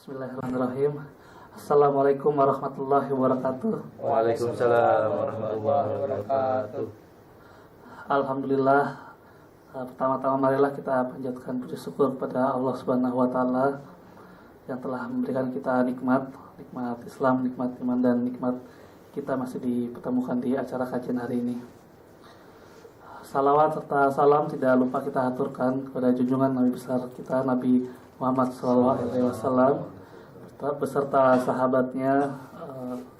Bismillahirrahmanirrahim. Assalamualaikum warahmatullahi wabarakatuh. Waalaikumsalam warahmatullahi wabarakatuh. Alhamdulillah. Pertama-tama marilah kita panjatkan puji syukur kepada Allah Subhanahu wa taala yang telah memberikan kita nikmat Islam, nikmat iman, dan nikmat kita masih dipertemukan di acara kajian hari ini. Salawat serta salam tidak lupa kita aturkan kepada junjungan Nabi besar kita, Nabi Muhammad SAW, beserta sahabatnya,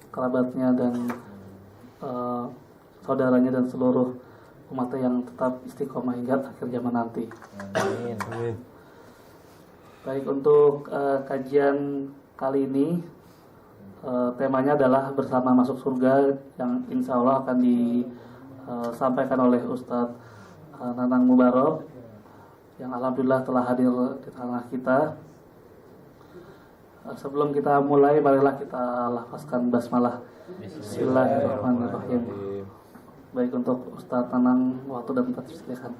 kerabatnya, dan saudaranya, dan seluruh umatnya yang tetap istiqomah hingga akhir zaman nanti. Amin. Baik, untuk kajian kali ini temanya adalah bersama masuk surga, yang insya Allah akan disampaikan oleh Ustadz Nanang Mubarok, yang alhamdulillah telah hadir di tengah kita. Sebelum kita mulai, marilah kita lafazkan basmalah. Bismillahirrahmanirrahim. Baik, untuk Ustadz Nanang, waktu dan tempat silakan.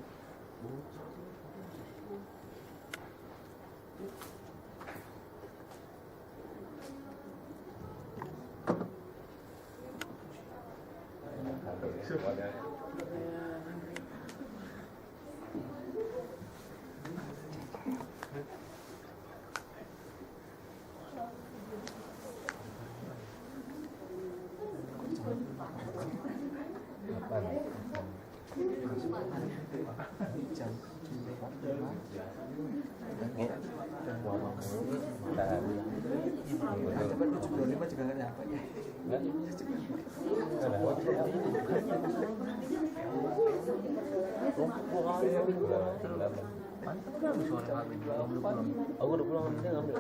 Aku udah pulang, dia ngambil.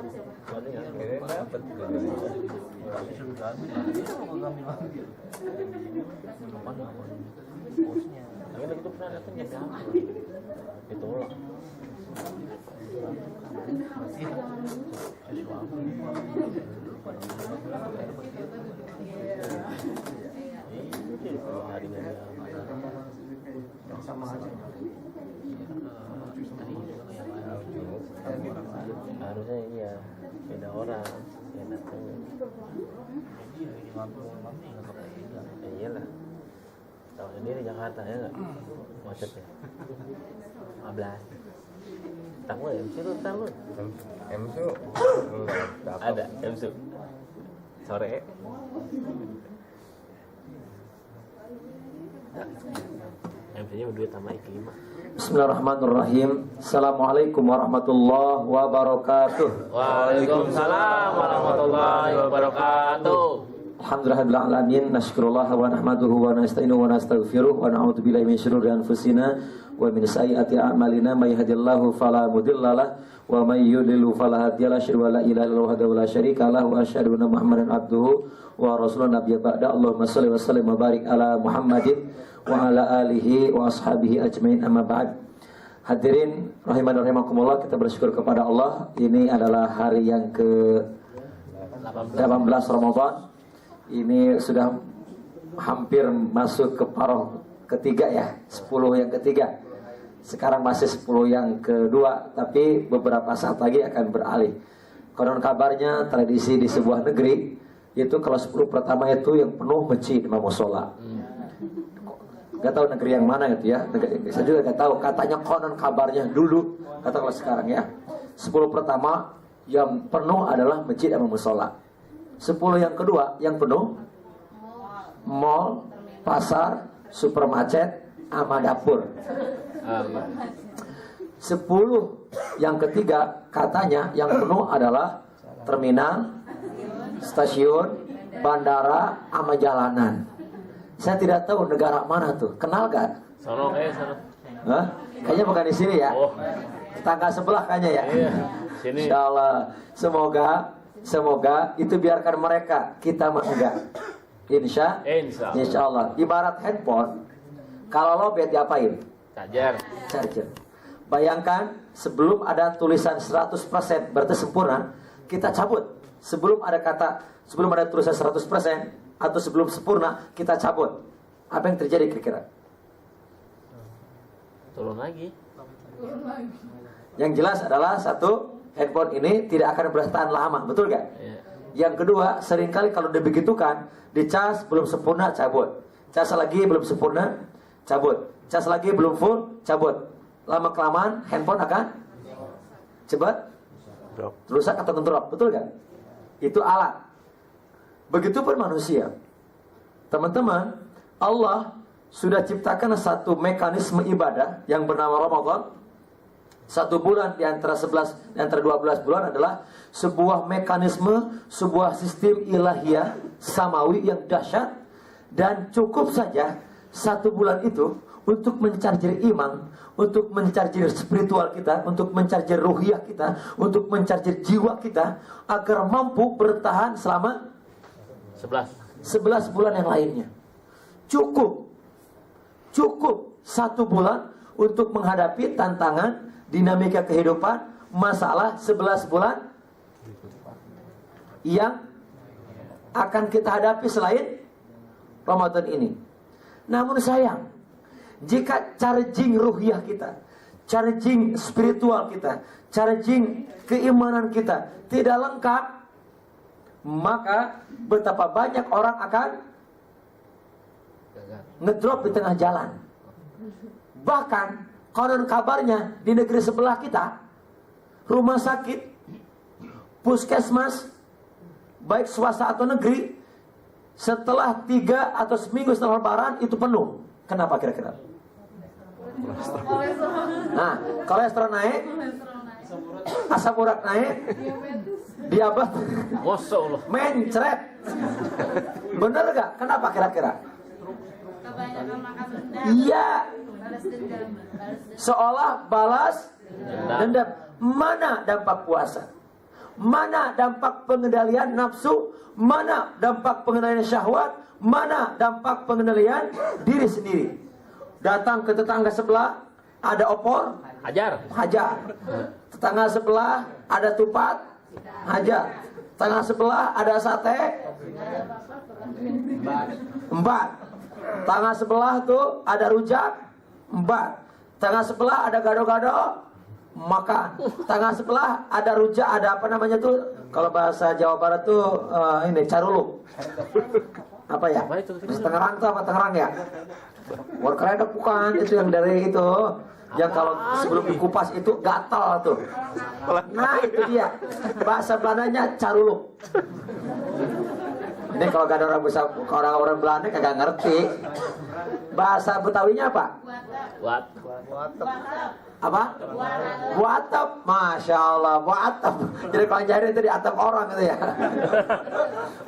Soalnya nggak dapat. Tapi itu pernah datang jadi apa? Ditolak. Sama aja. Harusnya iya, beda orang yang datang. Iyalah, tahu sendiri Jakarta ya nggak, macetnya 15. Tahu ya MC lu, tahu lu? MC Ada MC sore. MC-nya berduit sama Iklimah. Bismillahirrahmanirrahim. Assalamualaikum warahmatullahi wabarakatuh. Waalaikumsalam warahmatullahi wabarakatuh. Alhamdulillahirabbil alamin, nasykurullah wa nahmaduhu wa nasta'inuhu wa nastaghfiruh wa na'udzu billahi min syururi anfusina wa min sayyiati a'malina, may yahdihillahu fala mudhillalah wa may yudlil fala hadiyalah. Asyhadu an la ilaha illallah wahdahu la syarika lah wa asyhadu anna Muhammadan abduhu wa rasulun nabiyya ba'da. Allahumma shalli wa sallim wa barik ala Muhammadin wa ala alihi wa ashabihi ajmain, amma ba'd. Hadirin rahiman rahimakumullah, kita bersyukur kepada Allah. Ini adalah hari yang ke-18 Ramadan. Ini sudah hampir masuk ke paruh ketiga ya, 10 yang ketiga. Sekarang masih 10 yang kedua, tapi beberapa saat lagi akan beralih. Konon kabarnya tradisi di sebuah negeri itu kalau 10 pertama itu yang penuh masjid sama musola. Gak tahu negeri yang mana itu ya. Saya juga gak tahu. Katanya konon kabarnya dulu, kata kalau sekarang ya, 10 pertama yang penuh adalah masjid sama musola. 10 yang kedua yang penuh mall, pasar, supermarket, sama dapur. 10 yang ketiga katanya yang penuh adalah terminal, stasiun, bandara, sama jalanan. Saya tidak tahu negara mana tuh. Kenal gak? Sono kayak sono. Hah? Kayaknya bukan di sini ya. Oh. Tetangga sebelah kayaknya ya. Iya, sini. Insyaallah. Semoga itu biarkan mereka, kita mah enggak. Insyaallah. Ibarat handphone, kalau lowbat diapain? Charger. Bayangkan sebelum ada tulisan 100% berarti sempurna, kita cabut. Sebelum ada tulisan 100% atau sebelum sempurna, kita cabut. Apa yang terjadi kira-kira? Turun lagi. Yang jelas adalah satu handphone ini tidak akan bertahan lama, betul gak? Iya. Yang kedua, seringkali kalau dibegitukan, dicas belum sempurna, cabut. Cas lagi belum sempurna, cabut. Cas lagi belum full, cabut. Lama kelamaan handphone akan cepat rusak atau ngedrop, betul gak? Itu alat. Begitupun manusia. Teman-teman, Allah sudah ciptakan satu mekanisme ibadah yang bernama Ramadan. 1 bulan di antara 12 bulan adalah sebuah mekanisme, sebuah sistem ilahiyah samawi yang dahsyat, dan cukup saja 1 bulan itu untuk mencarjir iman, untuk mencarjir spiritual kita, untuk mencarjir ruhiyah kita, untuk mencarjir jiwa kita agar mampu bertahan selama 11 bulan yang lainnya. Cukup 1 bulan untuk menghadapi tantangan dinamika kehidupan, masalah 11 bulan yang akan kita hadapi selain Ramadan ini. Namun sayang, jika charging ruhiyah kita, charging spiritual kita, charging keimanan kita tidak lengkap, maka betapa banyak orang akan ngedrop di tengah jalan. Bahkan konon kabarnya di negeri sebelah kita, rumah sakit, puskesmas, baik swasta atau negeri, setelah 3 atau seminggu setelah lebaran itu penuh. Kenapa kira-kira? Nah, kolesterol naik, asam urat naik, diabetes, mencret. Bener gak? Kenapa kira-kira? Iya, seolah balas dendam. Mana dampak puasa? Mana dampak pengendalian nafsu? Mana dampak pengendalian syahwat? Mana dampak pengendalian diri sendiri? Datang ke tetangga sebelah, ada opor, hajar. Tetangga sebelah ada tupat, hajar. Tetangga sebelah ada sate, 4. Tetangga sebelah tuh ada rujak, 4. Tetangga sebelah ada gado-gado, makan. Tetangga sebelah ada rujak, ada apa namanya tuh? Kalau bahasa Jawa Barat tuh ini caruluk. Apa ya? Tangerang tuh apa Tangerang ya? Workeredok bukan, itu yang dari itu. Yang kalau sebelum dikupas itu gatal tuh. Nah itu dia. Bahasa Belandanya caruluk. Ini kalau gak ada orang Belanda kagak ngerti. Bahasa Betawinya apa? Apa? Buatap. Masya Allah, buatap. Jadi kalau jari itu di atap orang gitu ya.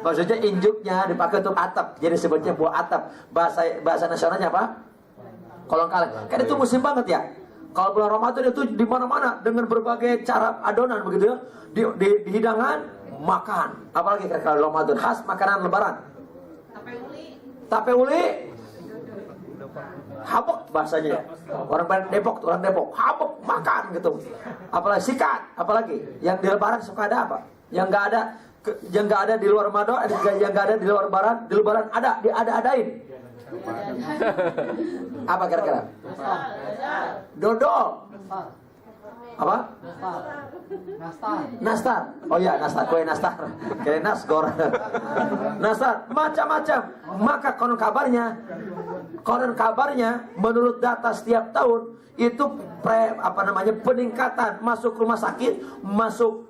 Maksudnya injuknya dipakai untuk atap. Jadi sebutnya buat atap. Bahasa nasionalnya apa? Kolong kaling. Kan itu musim banget ya. Kalau bulan Ramadan itu di mana-mana dengan berbagai cara adonan begitu ya. Di hidangan makan. Apalagi kalau Ramadan khas makanan lebaran. Tape uli. Habuk bahasanya. Orang Depok, habuk makan gitu. Apalagi sikat, apalagi yang di lebaran suka ada apa? Yang enggak ada di luar Ramadan, yang enggak ada di luar lebaran, di lebaran ada-adain. Apa kira-kira? Dodol. Apa? Nastar. Oh iya, nastar, kue nastar. Kayak nasgor. Nastar, macam-macam. Maka konon kabarnya menurut data setiap tahun itu peningkatan masuk rumah sakit, masuk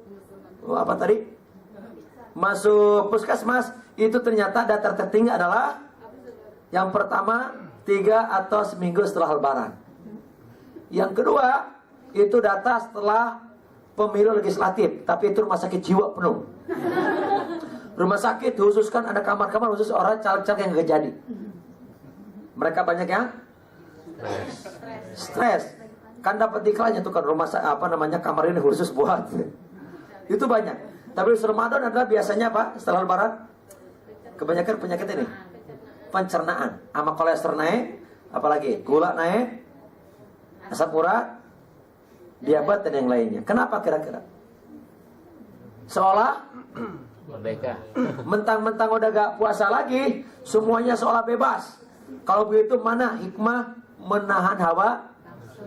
puskesmas itu ternyata data tertinggi adalah yang pertama 3 atau seminggu setelah lebaran. Yang kedua itu data setelah pemilu legislatif, tapi itu rumah sakit jiwa penuh. Rumah sakit khususkan ada kamar-kamar khusus orang caleg-caleg yang gak jadi. Mereka banyak yang stres. Kan dapat iklannya tuh kan kamar ini khusus buat. Itu banyak. Tapi Ramadan adalah biasanya apa? Setelah lebaran kebanyakan penyakit ini. Pencernaan, sama kolesterol naik, apalagi gula naik, asam urat, diabetes dan yang lainnya. Kenapa kira-kira? Seolah merdeka. Mentang-mentang udah gak puasa lagi, semuanya seolah bebas. Kalau begitu mana hikmah menahan hawa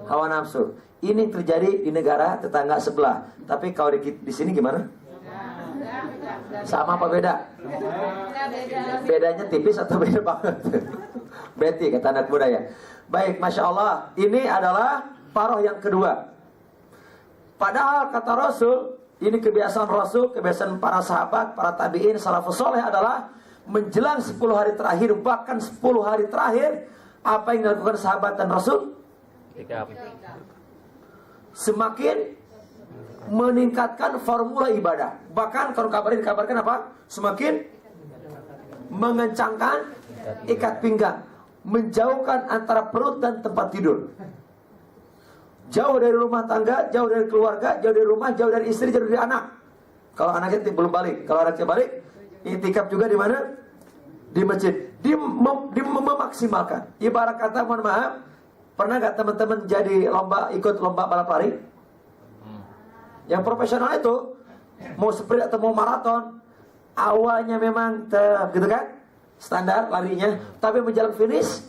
Hawa nafsu. Ini yang terjadi di negara tetangga sebelah. Tapi kalau di sini gimana? Sama apa beda? Bedanya tipis atau beda banget? Beti kata anak muda ya. Baik, Masya Allah. Ini adalah paroh yang kedua. Padahal kata Rasul, ini kebiasaan Rasul, kebiasaan para sahabat, para tabi'in, salafus soleh adalah menjelang 10 hari terakhir, bahkan 10 hari terakhir, apa yang dilakukan sahabat dan Rasul? Semakin meningkatkan formula ibadah. Bahkan kalau dikabarkan apa? Semakin mengencangkan ikat pinggang, menjauhkan antara perut dan tempat tidur. Jauh dari rumah tangga, jauh dari keluarga, jauh dari rumah, jauh dari istri, jauh dari anak. Kalau anaknya belum balik, kalau anaknya balik, iktikaf juga di mana? Di masjid. Memaksimalkan. Ibarat kata, mohon maaf, pernah gak teman-teman jadi ikut lomba balap lari? Yang profesional itu mau sprint atau mau maraton, awalnya memang gitu kan, standar larinya, tapi menjelang finish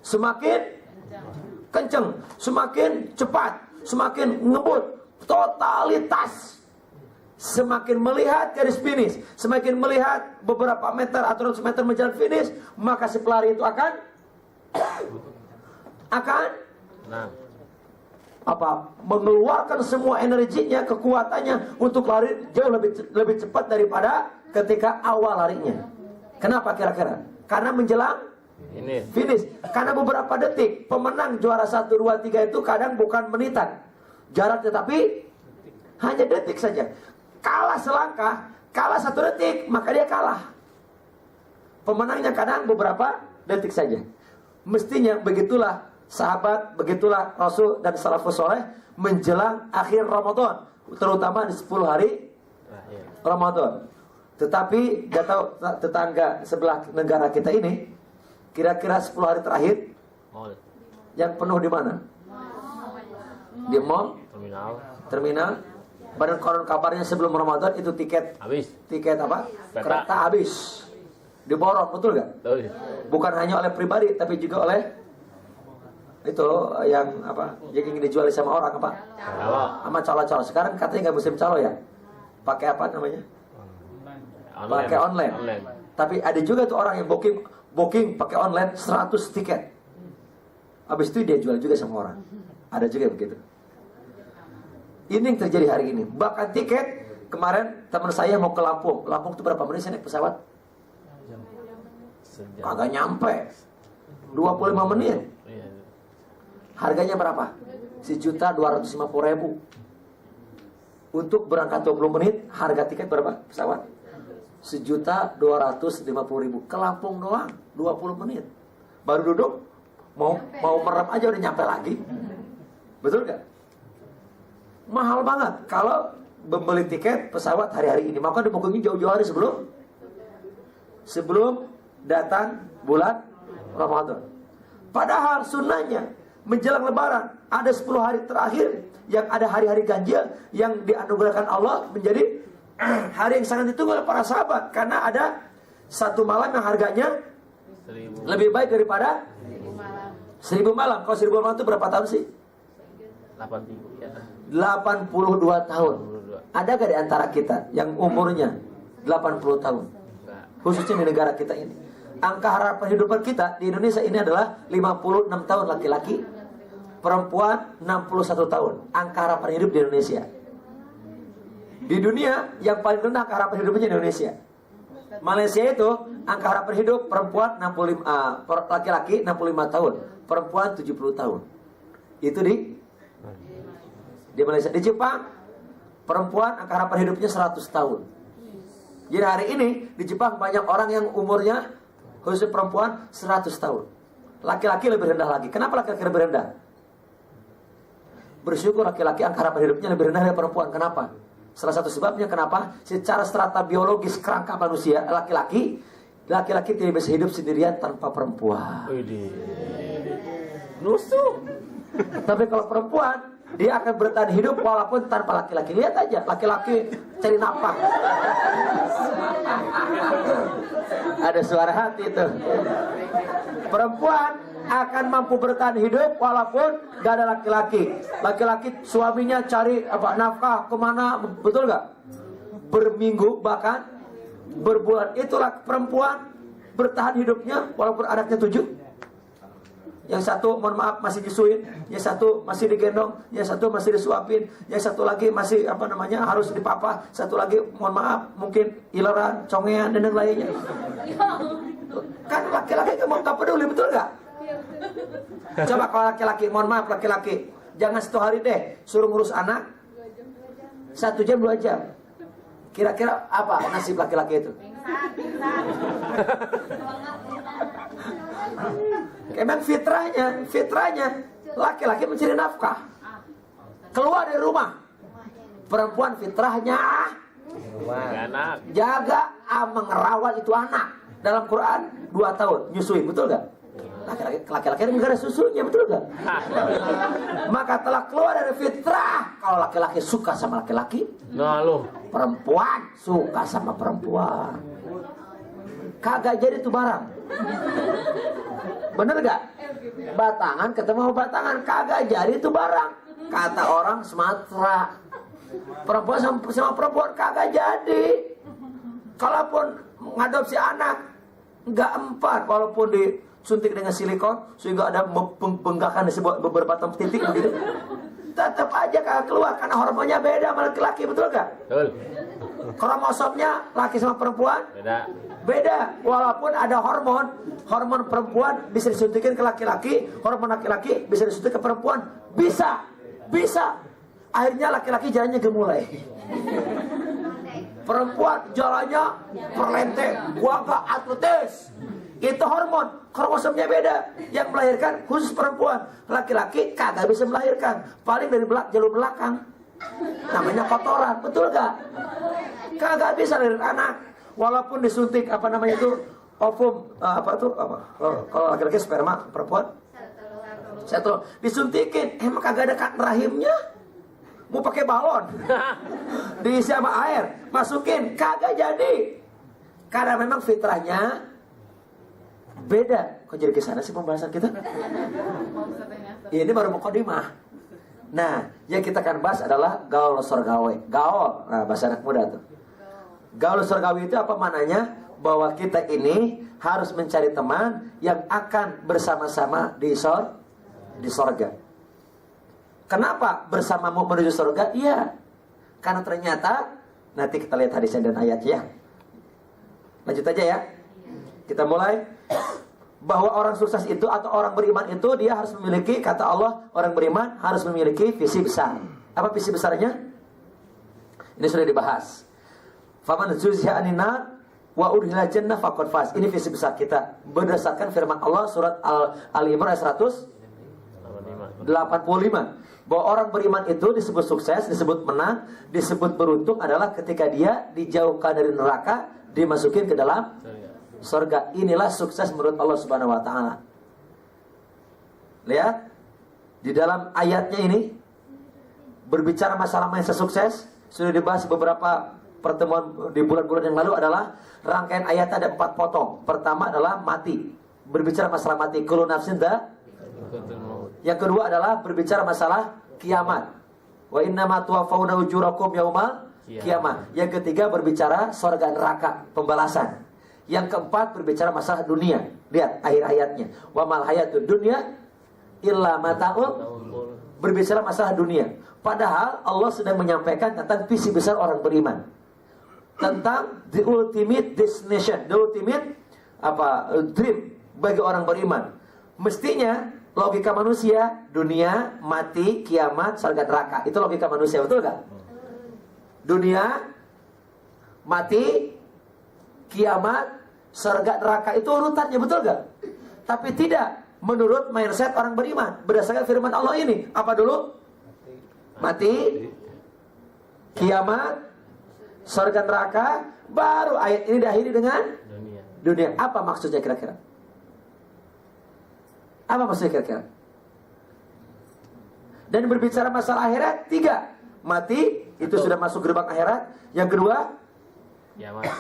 semakin kenceng, semakin cepat, semakin ngebut, totalitas. Semakin melihat garis finish, semakin melihat beberapa meter atau ratus meter menjelang finish, maka si pelari itu akan mengeluarkan semua energinya, kekuatannya untuk lari jauh lebih cepat daripada ketika awal larinya. Kenapa kira-kira? Karena menjelang finish. Karena beberapa detik, pemenang juara 1, 2, 3 itu kadang bukan menitan jarak, tetapi hanya detik saja. Kalah selangkah, kalah 1 detik, maka dia kalah. Pemenangnya kadang beberapa detik saja. Mestinya begitulah sahabat, begitulah Rasul dan salafus soleh menjelang akhir Ramadan, terutama di 10 hari Ramadan. Tetapi gak tahu tetangga sebelah negara kita ini, kira-kira 10 hari terakhir yang penuh di mana? Di mall, terminal. Badan koran kabarnya sebelum Ramadan itu tiket habis. Tiket apa? Kereta habis. Diborong, betul gak? Bukan hanya oleh pribadi, tapi juga oleh itu yang apa? Yang ingin dijual sama orang apa? Sama calo-calo. Sekarang katanya nggak musim calo ya? Pakai apa namanya? Pakai online. Tapi ada juga tuh orang yang booking pakai online 100 tiket. Habis itu dia jual juga sama orang. Ada juga begitu. Ini yang terjadi hari ini. Bahkan tiket kemarin teman saya mau ke Lampung. Lampung itu berapa menit saya naik pesawat? Kagak nyampe 25 menit. Harganya berapa? 1.250.000. Untuk berangkat 20 menit, harga tiket berapa? Pesawat 1.250.000. Ke Lampung doang 20 menit. Baru duduk mau merem aja udah nyampe lagi. Betul gak? Mahal banget kalau membeli tiket pesawat hari-hari ini. Maka dibookingnya jauh-jauh hari sebelum datang bulan Ramadan. Padahal sunnahnya menjelang lebaran ada 10 hari terakhir yang ada hari-hari ganjil yang dianugerahkan Allah menjadi hari yang sangat ditunggu oleh para sahabat, karena ada satu malam yang harganya lebih baik daripada 1000 malam. Kalau 1000 malam itu berapa tahun sih? 82 tahun. Ada gak di antara kita yang umurnya 80 tahun? Khususnya di negara kita ini. Angka harapan kehidupan kita di Indonesia ini adalah 56 tahun laki-laki, perempuan 61 tahun. Angka harapan hidup di Indonesia. Di dunia yang paling rendah angka harapan hidupnya di Indonesia. Malaysia itu angka harapan hidup perempuan 65, laki-laki 65 tahun, perempuan 70 tahun. Itu di Malaysia. Di Jepang perempuan angka harapan hidupnya 100 tahun. Jadi hari ini di Jepang banyak orang yang umurnya khusus perempuan 100 tahun. Laki-laki lebih rendah lagi. Kenapa laki-laki lebih rendah? Bersyukur laki-laki angka harapan hidupnya lebih rendah dari perempuan. Kenapa? Salah satu sebabnya kenapa? Secara strata biologis kerangka manusia, laki-laki tidak bisa hidup sendirian tanpa perempuan. Nusuk. Tapi kalau perempuan, dia akan bertahan hidup walaupun tanpa laki-laki. Lihat aja, laki-laki cari nafkah. Ada suara hati itu. Perempuan akan mampu bertahan hidup walaupun gak ada laki-laki. Laki-laki suaminya cari nafkah kemana, betul gak? Berminggu bahkan berbulan. Itulah perempuan bertahan hidupnya walaupun anaknya 7. Yang satu mohon maaf masih disuin, yang satu masih digendong, yang satu masih disuapin, yang satu lagi masih harus dipapah, satu lagi mohon maaf mungkin ileran, congean dan lainnya. Kan laki-laki gak peduli, betul gak? Coba kalau laki-laki, mohon maaf laki-laki, jangan 1 hari deh suruh ngurus anak 1 jam 2 jam. Kira-kira apa nasib laki-laki itu? Emang fitrahnya laki-laki mencari nafkah, keluar dari rumah. Perempuan fitrahnya jaga merawat itu anak. Dalam Quran 2 tahun nyusuin, betul gak? Laki-laki ini gak ada susunya, betul gak? Maka telah keluar dari fitrah. Kalau laki-laki suka sama laki-laki, perempuan suka sama perempuan. Kagak jadi tuh barang. Bener gak? Batangan ketemu batangan, kagak jadi tuh barang. Kata orang Sumatera, perempuan sama perempuan kagak jadi. Kalaupun ngadopsi anak nggak empat, walaupun disuntik dengan silikon sehingga ada bengkakan di beberapa titik begitu, tetap aja kagak keluar karena hormonnya beda sama laki-laki, betul gak? Betul. Kromosomnya laki sama perempuan beda. Walaupun ada hormon perempuan bisa disuntikin ke laki-laki, hormon laki-laki bisa disuntik ke perempuan, bisa. Akhirnya laki-laki jalannya gemulai, perempuan jalannya perlente, gagah, atletis. Itu hormon, kromosomnya beda. Yang melahirkan khusus perempuan, laki-laki kagak bisa melahirkan, paling dari jalur belakang, namanya kotoran, betul gak? Kagak bisa lahirin anak. Walaupun disuntik ovum, kalau laki-laki sperma, perempuan satu disuntikin, emang kagak ada rahimnya. Mau pakai balon diisi sama air, masukin, kagak jadi. Karena memang fitrahnya beda. Kok jadi kesana sih pembahasan kita? Ini baru mukadimah. Nah, yang kita akan bahas adalah gaul surgawi. Gaul, nah bahasa anak muda tuh. Gaul surgawi itu apa mananya? Bahwa kita ini harus mencari teman yang akan bersama-sama di sorga. Kenapa bersamamu menuju surga? Iya, karena ternyata nanti kita lihat hadisnya dan ayatnya. Lanjut aja ya. Kita mulai. Bahwa orang sukses itu atau orang beriman itu dia harus memiliki, kata Allah, orang beriman harus memiliki visi besar. Apa visi besarnya? Ini sudah dibahas. Faman zuziha 'anil nar wa udkhila jannah faqad faz. Ini visi besar kita berdasarkan firman Allah surat Al-Imran ayat 185. Bahwa orang beriman itu disebut sukses, disebut menang, disebut beruntung adalah ketika dia dijauhkan dari neraka, dimasukin ke dalam surga. Inilah sukses menurut Allah Subhanahu wa taala. Lihat di dalam ayatnya ini berbicara masalah mindset sukses. Sudah dibahas beberapa pertemuan di bulan-bulan yang lalu. Adalah rangkaian ayat ada 4 potong. Pertama adalah mati, berbicara masalah mati, kullu nafsin Yang kedua adalah berbicara masalah kiamat, wa innama tuwaffawna ujurakum yaumal kiamat. Yang ketiga berbicara surga neraka, pembalasan. Yang keempat berbicara masalah dunia. Lihat akhir ayatnya, wa mal hayatud dunya illa mata'ul, berbicara masalah dunia. Padahal Allah sedang menyampaikan tentang visi besar orang beriman, tentang the ultimate destination, the ultimate dream bagi orang beriman. Mestinya logika manusia, dunia, mati, kiamat, surga neraka. Itu logika manusia, betul gak? Dunia, mati, kiamat, surga neraka, itu urutannya, betul gak? Tapi tidak menurut mindset orang beriman. Berdasarkan firman Allah ini, apa dulu? Mati, kiamat, surga neraka, baru ayat ini diakhiri dengan dunia. Apa maksudnya kira-kira? Apa maksudnya kira-kira? Dan berbicara masalah akhirat, 3. Mati, itu sudah masuk gerbang akhirat. Yang kedua,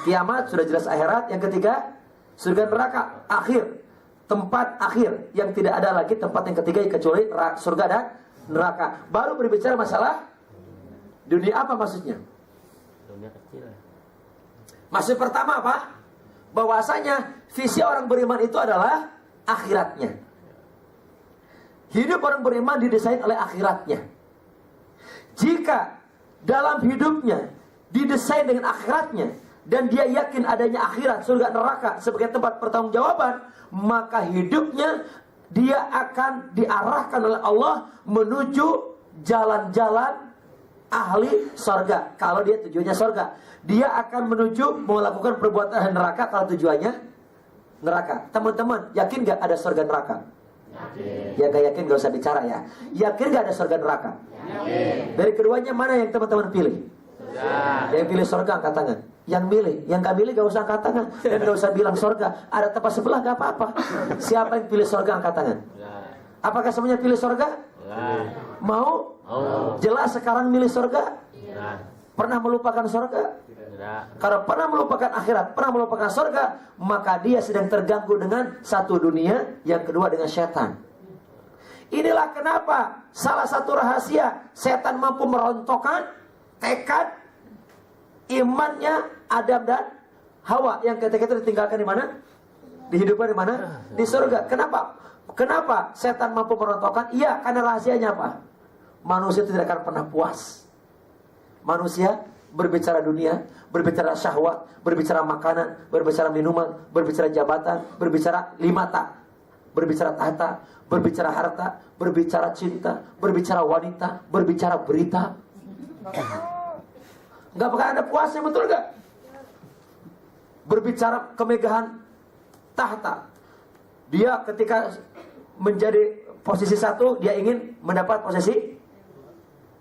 kiamat, sudah jelas akhirat. Yang ketiga, surga neraka, akhir. tempat akhir yang tidak ada lagi tempat yang ketiga kecuali surga dan neraka. Baru berbicara masalah dunia. Apa maksudnya? Dunia kecil. Maksud pertama apa? Bahwasanya visi orang beriman itu adalah akhiratnya. Hidup orang beriman didesain oleh akhiratnya. Jika dalam hidupnya didesain dengan akhiratnya dan dia yakin adanya akhirat, surga, neraka sebagai tempat pertanggungjawaban, maka hidupnya dia akan diarahkan oleh Allah menuju jalan-jalan ahli surga. Kalau dia tujuannya surga, dia akan menuju melakukan perbuatan neraka kalau tujuannya neraka. Teman-teman, yakin gak ada surga neraka? Yakin. Ya gak yakin gak usah bicara ya. Yakin gak ada surga neraka? Yakin. Dari keduanya mana yang teman-teman pilih? Ya. Yang pilih surga angkat tangan. Yang milih, yang gak milih gak usah angkat tangan. Dan gak usah bilang surga. Ada tempat sebelah gak apa-apa. Siapa yang pilih surga angkat tangan? Apakah semuanya pilih surga? Mau? Jelas sekarang milih surga? Pernah melupakan surga? Kalau pernah melupakan akhirat, pernah melupakan surga, maka dia sedang terganggu dengan satu dunia, yang kedua dengan setan. Inilah kenapa salah satu rahasia setan mampu merontokkan tekad imannya Adam dan Hawa yang ketika itu ditinggalkan di mana? Dihidupkan di mana? Di surga. Kenapa? Kenapa setan mampu merontokkan? Iya, karena rahasianya apa? Manusia tidak akan pernah puas. Manusia berbicara dunia, berbicara syahwat, berbicara makanan, berbicara minuman, berbicara jabatan, berbicara limata, berbicara tahta, berbicara harta, berbicara cinta, berbicara wanita, berbicara berita. Gak bakal ada puasnya, betul gak? Berbicara kemegahan tahta. Dia ketika menjadi posisi satu, dia ingin mendapat posisi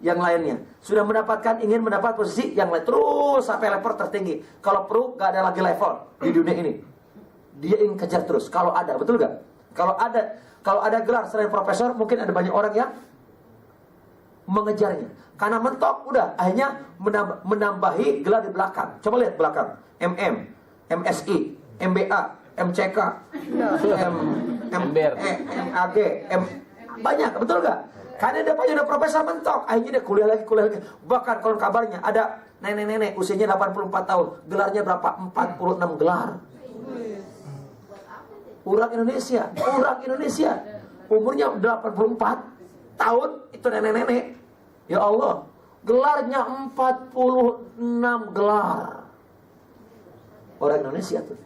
yang lainnya. Sudah mendapatkan, ingin mendapat posisi yang lain, terus sampai level tertinggi. Kalau perlu gak ada lagi level di dunia ini, dia ingin kejar terus. Kalau ada, betul gak? Kalau ada gelar selain profesor, mungkin ada banyak orang yang mengejarnya. Karena mentok, udah akhirnya menambahi gelar di belakang. Coba lihat belakang, MM, MSI, MBA, MCK, MAG, banyak, betul gak? Karena dia punya profesor mentok, akhirnya dia kuliah lagi. Bahkan kalau kabarnya ada nenek-nenek usianya 84 tahun, gelarnya berapa? 46 gelar. Orang Indonesia, umurnya 84 tahun, itu nenek-nenek. Ya Allah, gelarnya 46 gelar. Orang Indonesia tuh.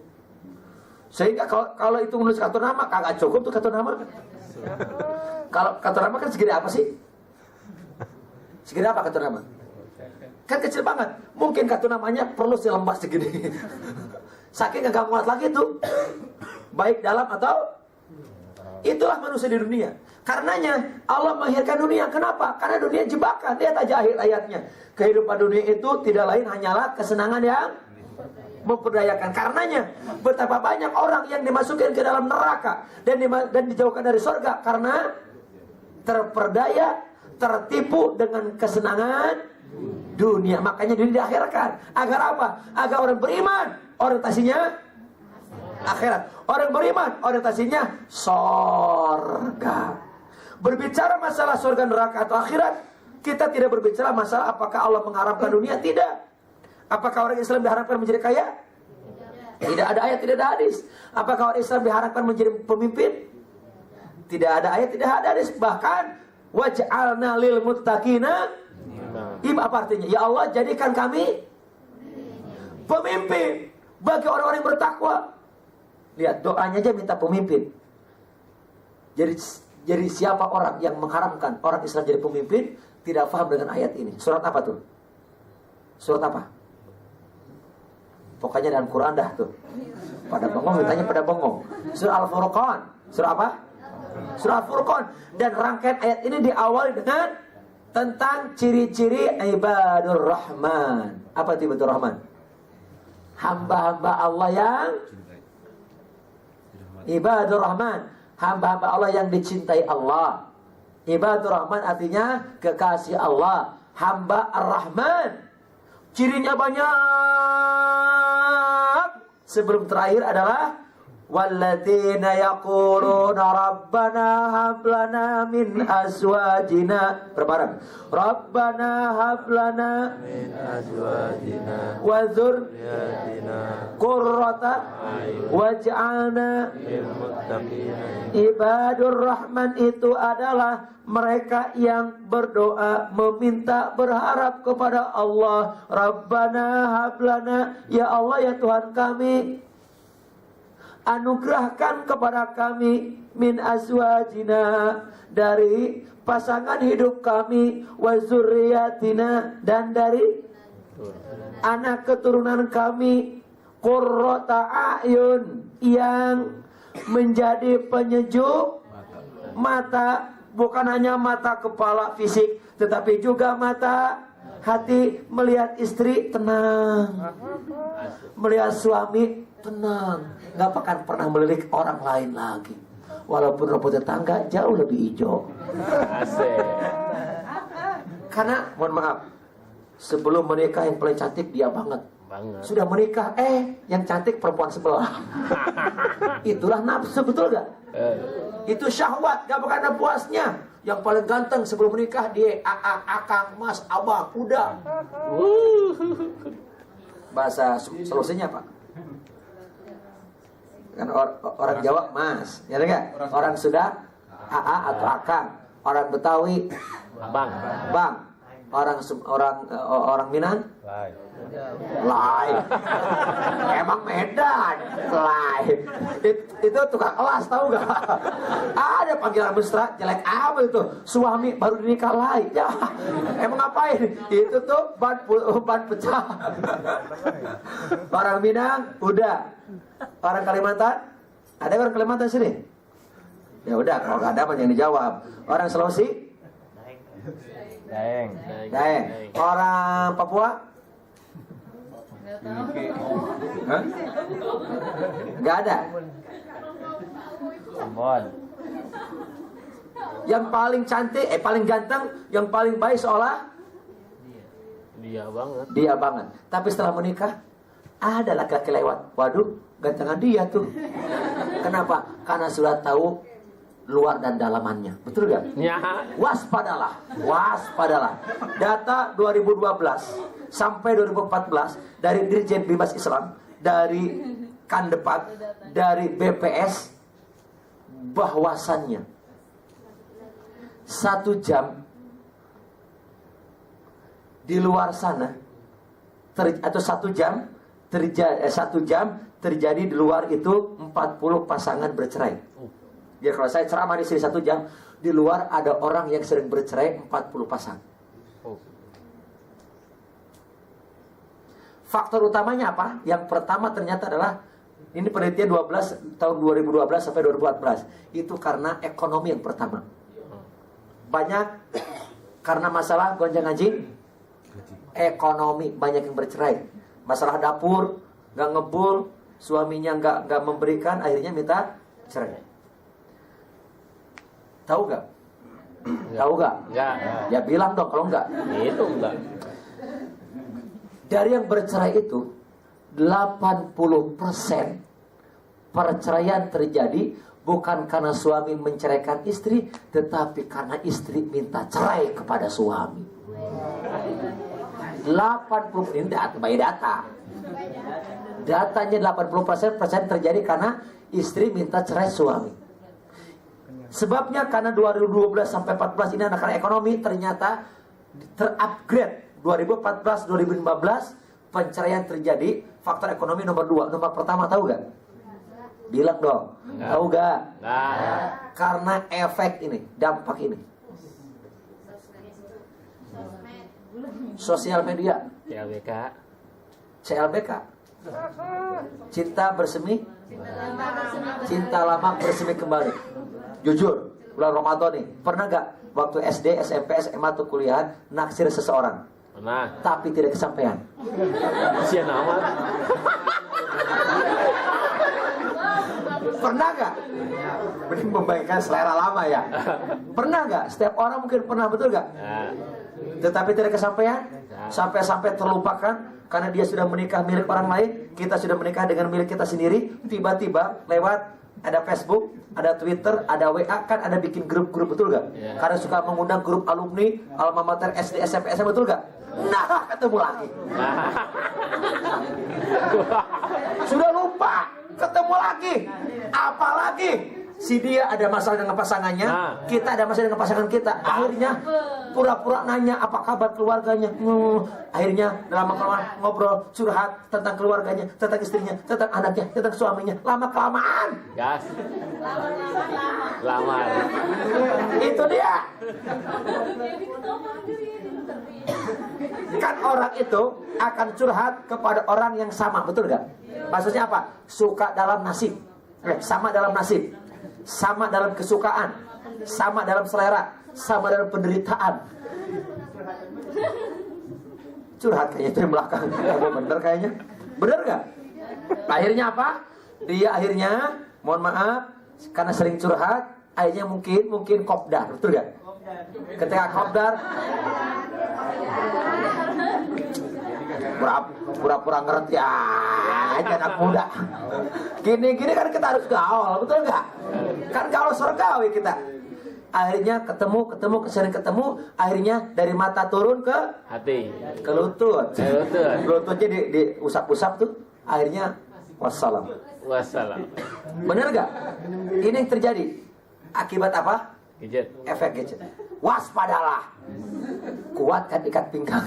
Sehingga kalau itu menulis kartu nama, kagak cukup tuh kartu nama. Kalau kartu nama kan segede apa sih? Segede apa kartu nama? Kan kecil banget. Mungkin kartu namanya perlu selembar segini. Saking gak muat lagi tuh. Baik dalam atau, itulah manusia di dunia. Karenanya Allah mengakhirkan dunia. Kenapa? Karena dunia jebakan. Lihat aja akhir ayatnya. Kehidupan dunia itu tidak lain hanyalah kesenangan yang memperdayakan. Karenanya betapa banyak orang yang dimasukkan ke dalam neraka dan dijauhkan dari surga karena terperdaya, tertipu dengan kesenangan dunia. Makanya dunia diakhirkan. Agar apa? Agar orang beriman orientasinya akhirat. Orang beriman orientasinya surga. Berbicara masalah surga, neraka atau akhirat, kita tidak berbicara masalah apakah Allah mengharamkan dunia. Tidak. Apakah orang Islam diharapkan menjadi kaya? Tidak ada ayat, tidak ada hadis. Apakah orang Islam diharapkan menjadi pemimpin? Tidak ada ayat, tidak ada hadis. Bahkan waj'alna lil muttaqina apa artinya? Ya Allah, jadikan kami pemimpin bagi orang-orang yang bertakwa. Lihat, doanya aja minta pemimpin. Jadi siapa orang yang mengharamkan orang Islam jadi pemimpin tidak paham dengan ayat ini. Surat apa tuh? Surat apa? Pokoknya dalam Quran dah tuh. Pada bengong, ditanya pada bengong. Surah Al-Furqan. Surah apa? Surah Al-Furqan. Dan rangkaian ayat ini diawali dengan tentang ciri-ciri ibadur rahman. Apa itu ibadur rahman? Hamba-hamba Allah yang ibadur rahman. Hamba-hamba Allah yang dicintai Allah. Ibadur rahman artinya kekasih Allah. Hamba ar-Rahman. Cirinya banyak. Sebelum terakhir adalah Walladzina yaquluna rabbana hab lana min azwajina berbareng. Rabbana hab lana min azwajina wa dzurriyyatina qurrata waj'alna lil muttaqina. Ibadur Rahman itu adalah mereka yang berdoa, meminta, berharap kepada Allah. Rabbana hablana, ya Allah ya Tuhan kami, anugerahkan kepada kami min azwajina, dari pasangan hidup kami, wa zurriyatina, dan dari anak keturunan kami, qurrata a'yun, yang menjadi penyejuk mata, bukan hanya mata kepala fisik, tetapi juga mata hati, melihat istri tenang, melihat suami tenang, nggak akan pernah melirik orang lain lagi, walaupun rumput tetangga jauh lebih hijau. Asik. Karena mohon maaf, sebelum menikah yang paling cantik dia banget. Sudah menikah, yang cantik perempuan sebelah. Itulah nafsu, betul gak? Itu syahwat, gak bakal ada puasnya. Yang paling ganteng sebelum menikah dia akang, mas, abang, udah. Bahasa solusinya apa? Kan orang Jawa mas, ya enggak? Orang Sunda atau akang. Orang Betawi bang. Orang Minang lain. Emang Medan lain. Itu tukang kelas, tahu gak? Ada panggilan mesra jelek apa itu, suami baru dinikah lain. Ya, emang ngapain? Itu tuh ban pecah. Orang Minang udah. Orang Kalimantan, ada orang Kalimantan sini? Ya udah, kalau nggak ada apa yang dijawab. Orang Sulawesi? Daeng. Orang Papua? Hah? Nggak ada. Yang paling cantik, paling ganteng, yang paling baik seolah dia banget. Tapi setelah menikah, ada laki-laki lewat. Waduh, gantengan dia tuh. Kenapa? Karena sudah tahu luar dan dalamannya. Betul gak? Ya. Waspadalah. Data 2012 sampai 2014 dari Dirjen Bimas Islam, dari Kandepat, dari BPS, bahwasannya 1 jam di luar sana atau 1 jam terjadi di luar itu 40 pasangan bercerai. Ya kalau saya ceramah di sini 1 jam, di luar ada orang yang sering bercerai 40 pasang. Faktor utamanya apa? Yang pertama ternyata adalah, ini penelitian tahun 2012 sampai 2014. Itu karena ekonomi yang pertama. Banyak karena masalah gonjang-ganjing ekonomi, banyak yang bercerai. Masalah dapur, nggak ngebul, suaminya nggak memberikan, akhirnya minta cerai. Tahu gak? Tahu gak? Enggak. Ya bilang dong kalau enggak. Itu enggak. Dari yang bercerai itu 80% perceraian terjadi bukan karena suami menceraikan istri, tetapi karena istri minta cerai kepada suami. 80% ini data. Datanya 80% terjadi karena istri minta cerai suami. Sebabnya karena 2012 sampai 14 ini anak ekonomi ternyata terupgrade. 2014-2015 perceraian terjadi, faktor ekonomi nomor 2. Nomor pertama tahu gak? Bilang dong. Enggak. Tahu gak? Enggak. Karena efek ini, dampak ini. Sosial media. CLBK. Cinta bersemi, cinta lama bersemi kembali. Jujur, bulan Ramadan nih, pernah gak waktu SD, SMP, SMA atau kuliah naksir seseorang? Pernah. Tapi tidak kesampaian. Kasihan amat. Pernah gak? Mending membaikkan selera lama ya. Pernah gak? Setiap orang mungkin pernah, betul gak? Nah. Tetapi tidak kesampaian? Nah. Sampai-sampai terlupakan karena dia sudah menikah milik orang lain, kita sudah menikah dengan milik kita sendiri. Tiba-tiba lewat ada Facebook, ada Twitter, ada WA, kan ada bikin grup-grup, betul gak? Karena suka mengundang grup alumni alma mater SD, SMP, SMA, betul gak? Nah, ketemu lagi. Sudah lupa, ketemu lagi. Apalagi si dia ada masalah dengan pasangannya, kita ada masalah dengan pasangan kita. Akhirnya pura-pura nanya apa kabar keluarganya. Akhirnya lama-lama ngobrol, curhat tentang keluarganya, tentang istrinya, tentang anaknya, tentang suaminya. Lama-kelamaan. Gas. Lama. Itu dia. Kan orang itu akan curhat kepada orang yang sama, betul gak? Maksudnya apa? Suka dalam nasib, sama dalam nasib, sama dalam kesukaan, sama dalam selera, sama dalam penderitaan. Curhat kayaknya itu yang belakang. Bener kayaknya. Bener gak? Akhirnya apa? Dia akhirnya, mohon maaf, karena sering curhat, akhirnya mungkin kopdar, betul gak? Ketika kopdar, pura-pura ngerti anak muda. Gini kan kita harus gaul, betul nggak? Kan gaul surgawi kita. Akhirnya sering ketemu, akhirnya dari mata turun ke hati, ke lutut. Lututnya diusap-usap tuh, akhirnya wassalam. Bener nggak? Ini yang terjadi. Akibat apa? Gadget. Efek gadget. Waspadalah. Kuatkan ikat pinggang.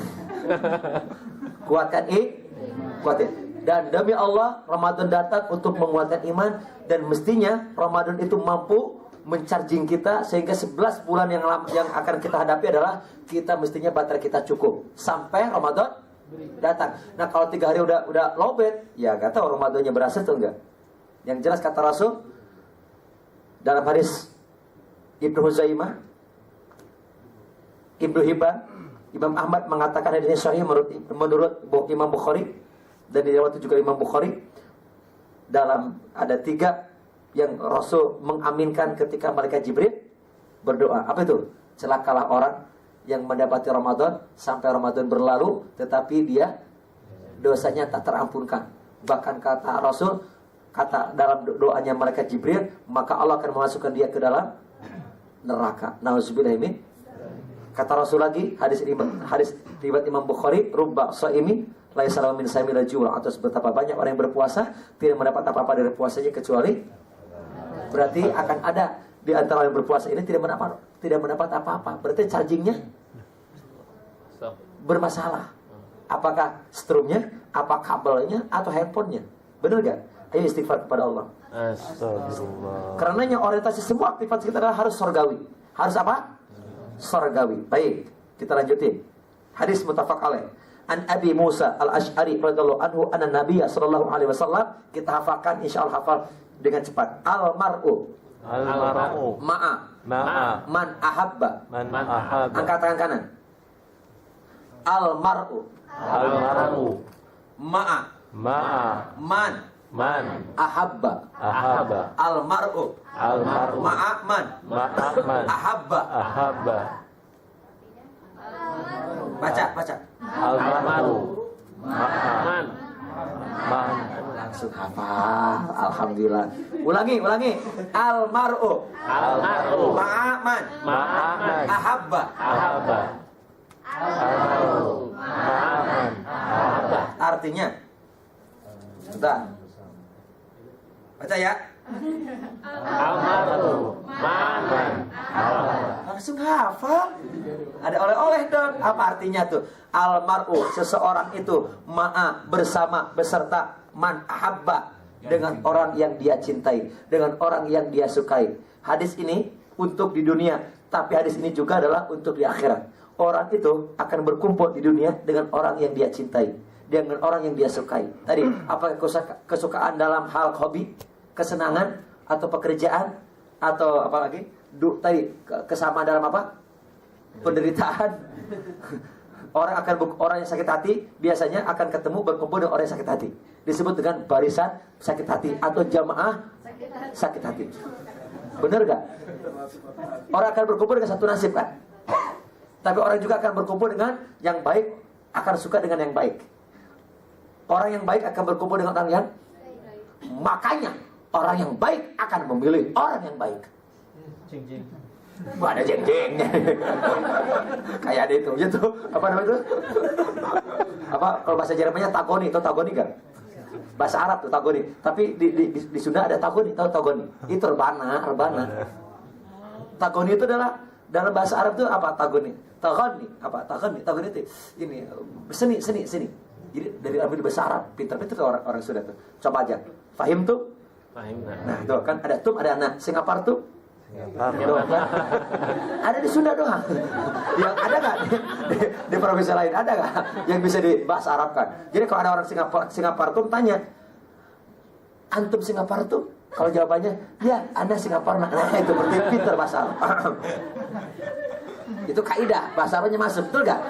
Kuatkan kuatin. Dan demi Allah, Ramadan datang untuk menguatkan iman, dan mestinya Ramadan itu mampu mencharging kita sehingga 11 bulan yang akan kita hadapi adalah kita mestinya baterai kita cukup sampai Ramadan datang. Nah, kalau 3 hari udah lowbat, ya gak tahu Ramadannya berhasil atau enggak. Yang jelas kata Rasul dalam hadis Ibnu Huzaimah, Ibnu Hibban, Imam Ahmad mengatakan hadisnya sahih menurut Imam Bukhari, dan diriwayatkan juga Imam Bukhari. Dalam ada 3 yang Rasul mengaminkan ketika malaikat Jibril berdoa. Apa itu? Celakalah orang yang mendapati Ramadan sampai Ramadan berlalu tetapi dia dosanya tak terampunkan. Bahkan kata Rasul, kata dalam doanya malaikat Jibril, maka Allah akan memasukkan dia ke dalam neraka. Nauzubillah min. Kata Rasul lagi, hadis riwayat Imam Bukhari, rubba shaimin la yasalamu min saimil jul', atau betapa banyak orang yang berpuasa tidak mendapat apa-apa dari puasanya kecuali, berarti akan ada di antara orang yang berpuasa ini tidak mendapat apa-apa. Berarti chargingnya bermasalah. Apakah strumnya, apa kabelnya, atau handphonenya? Benar gak? Ayo istighfar kepada Allah. Astagfirullah. Karenanya orientasi semua aktivitas kita adalah harus surgawi. Harus apa? Surgawi. Baik, kita lanjutin. Hadis muttafaq alaih. An Abi Musa Al-Asy'ari radhiyallahu anhu anna Nabiyya sallallahu alaihi wasallam, kita hafalkan insyaallah hafal dengan cepat. Al-mar'u ma'a man ahabba. Angkat tangan kanan. Al-mar'u ma'a man ahabba. Al-mar'u ma'a man ahabba. Baca. Al-mar'u man Langsung hafal. Alhamdulillah. Ulangi. Al-mar'u ma'a man ahabba. Artinya, sudah. Baca ya. Al-mar'u man Langsung hafal. Ada oleh-oleh dong. Apa artinya tuh? Al-mar'u, seseorang itu, ma'a, bersama, beserta, man ahabba, dengan orang yang dia cintai, dengan orang yang dia sukai. Hadis ini untuk di dunia, tapi hadis ini juga adalah untuk di akhirat. Orang itu akan berkumpul di dunia dengan orang yang dia cintai, dengan orang yang dia sukai. Tadi, apa kesukaan dalam hal hobi, kesenangan, atau pekerjaan, atau apa lagi? Tadi kesamaan dalam apa? Penderitaan. Orang yang sakit hati biasanya akan ketemu berkumpul dengan orang yang sakit hati. Disebut dengan barisan sakit hati atau jamaah sakit hati. Benar gak? Orang akan berkumpul dengan satu nasib kan? Tapi orang juga akan berkumpul dengan yang baik akan suka dengan yang baik. Orang yang baik akan berkumpul dengan orang yang, makanya orang yang baik akan memilih orang yang baik. Wah, ada jeng-jengnya. Kayak ada itu, gitu. Apa namanya itu? Apa kalau bahasa Jermannya tagoni, tahu tagoni kan? Bahasa Arab tuh tagoni. Tapi di Sunda ada tagoni, tahu tagoni? Itu rebana. Tagoni itu adalah dalam bahasa Arab itu apa tagoni? Tagoni itu ini seni. Jadi dari ambil bahasa Arab, pintar-pintar orang Sunda tuh. Coba aja. Fahim tuh? Fahim. Nah, tuh kan ada tum, ada anak. Singapura tuh? Doang, kan? Ada di Sunda doang. Yang ada nggak di provinsi lain ada nggak yang bisa dibahasa Arab kan? Jadi kalau ada orang Singapura tuh tanya, antum Singapura tuh? Kalau jawabannya, ya Anda Singapura. Nah itu berarti pintar bahasa Arab. Itu kaidah bahasa Arabnya masuk, betul nggak?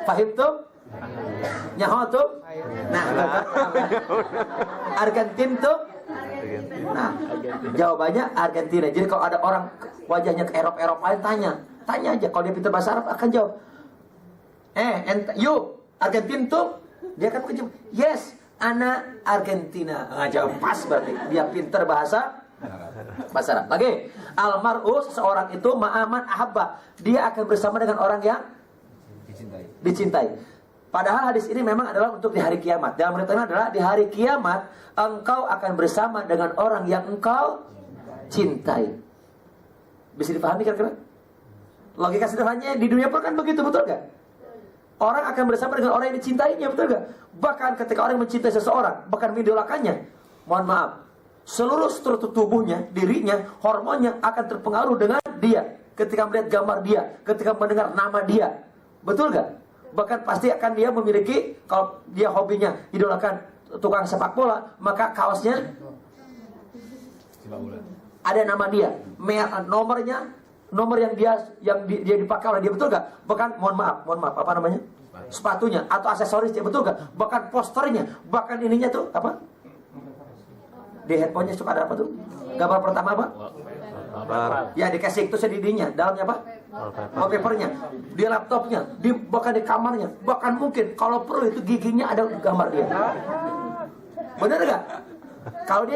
Fahim tuh? Nyaho tuh? Nah, Argentin tuh? Nah, jawabannya Argentina. Jadi kalau ada orang wajahnya ke Eropa lain tanya aja. Kalau dia pintar bahasa Arab akan jawab. You Argentin tuh? Dia akan menjawab, yes, ana Argentina. Nah, jawab pas berarti dia pintar bahasa Arab. Lagi, almar'u seseorang itu ma'aman ahabba. Dia akan bersama dengan orang yang dicintai. Padahal hadis ini memang adalah untuk di hari kiamat. Dalam berita adalah di hari kiamat engkau akan bersama dengan orang yang engkau cintai. Bisa dipahami kira-kira? Logika sederhananya di dunia pun kan begitu, betul gak? Orang akan bersama dengan orang yang dicintainya, betul gak? Bahkan ketika orang mencintai seseorang, bahkan mendolakannya, mohon maaf, seluruh struktur tubuhnya, dirinya, hormonnya akan terpengaruh dengan dia. Ketika melihat gambar dia, ketika mendengar nama dia, betul gak? Bahkan pasti akan dia memiliki, kalau dia hobinya idolakan tukang sepak bola, maka kaosnya ada nama dia, nomor yang dia dipakai oleh dia, betul gak? Bahkan mohon maaf, apa namanya? Sepatunya atau aksesorisnya, betul gak? Bahkan posternya, bahkan ininya tuh apa? Di handphonenya suka ada apa tuh? Gambar pertama apa? Ya di casing itu sedidinya, dalamnya apa? Wallpapernya, di laptopnya, bahkan di kamarnya, bahkan mungkin kalau perlu itu giginya ada gambar dia. Benar gak? Kalau dia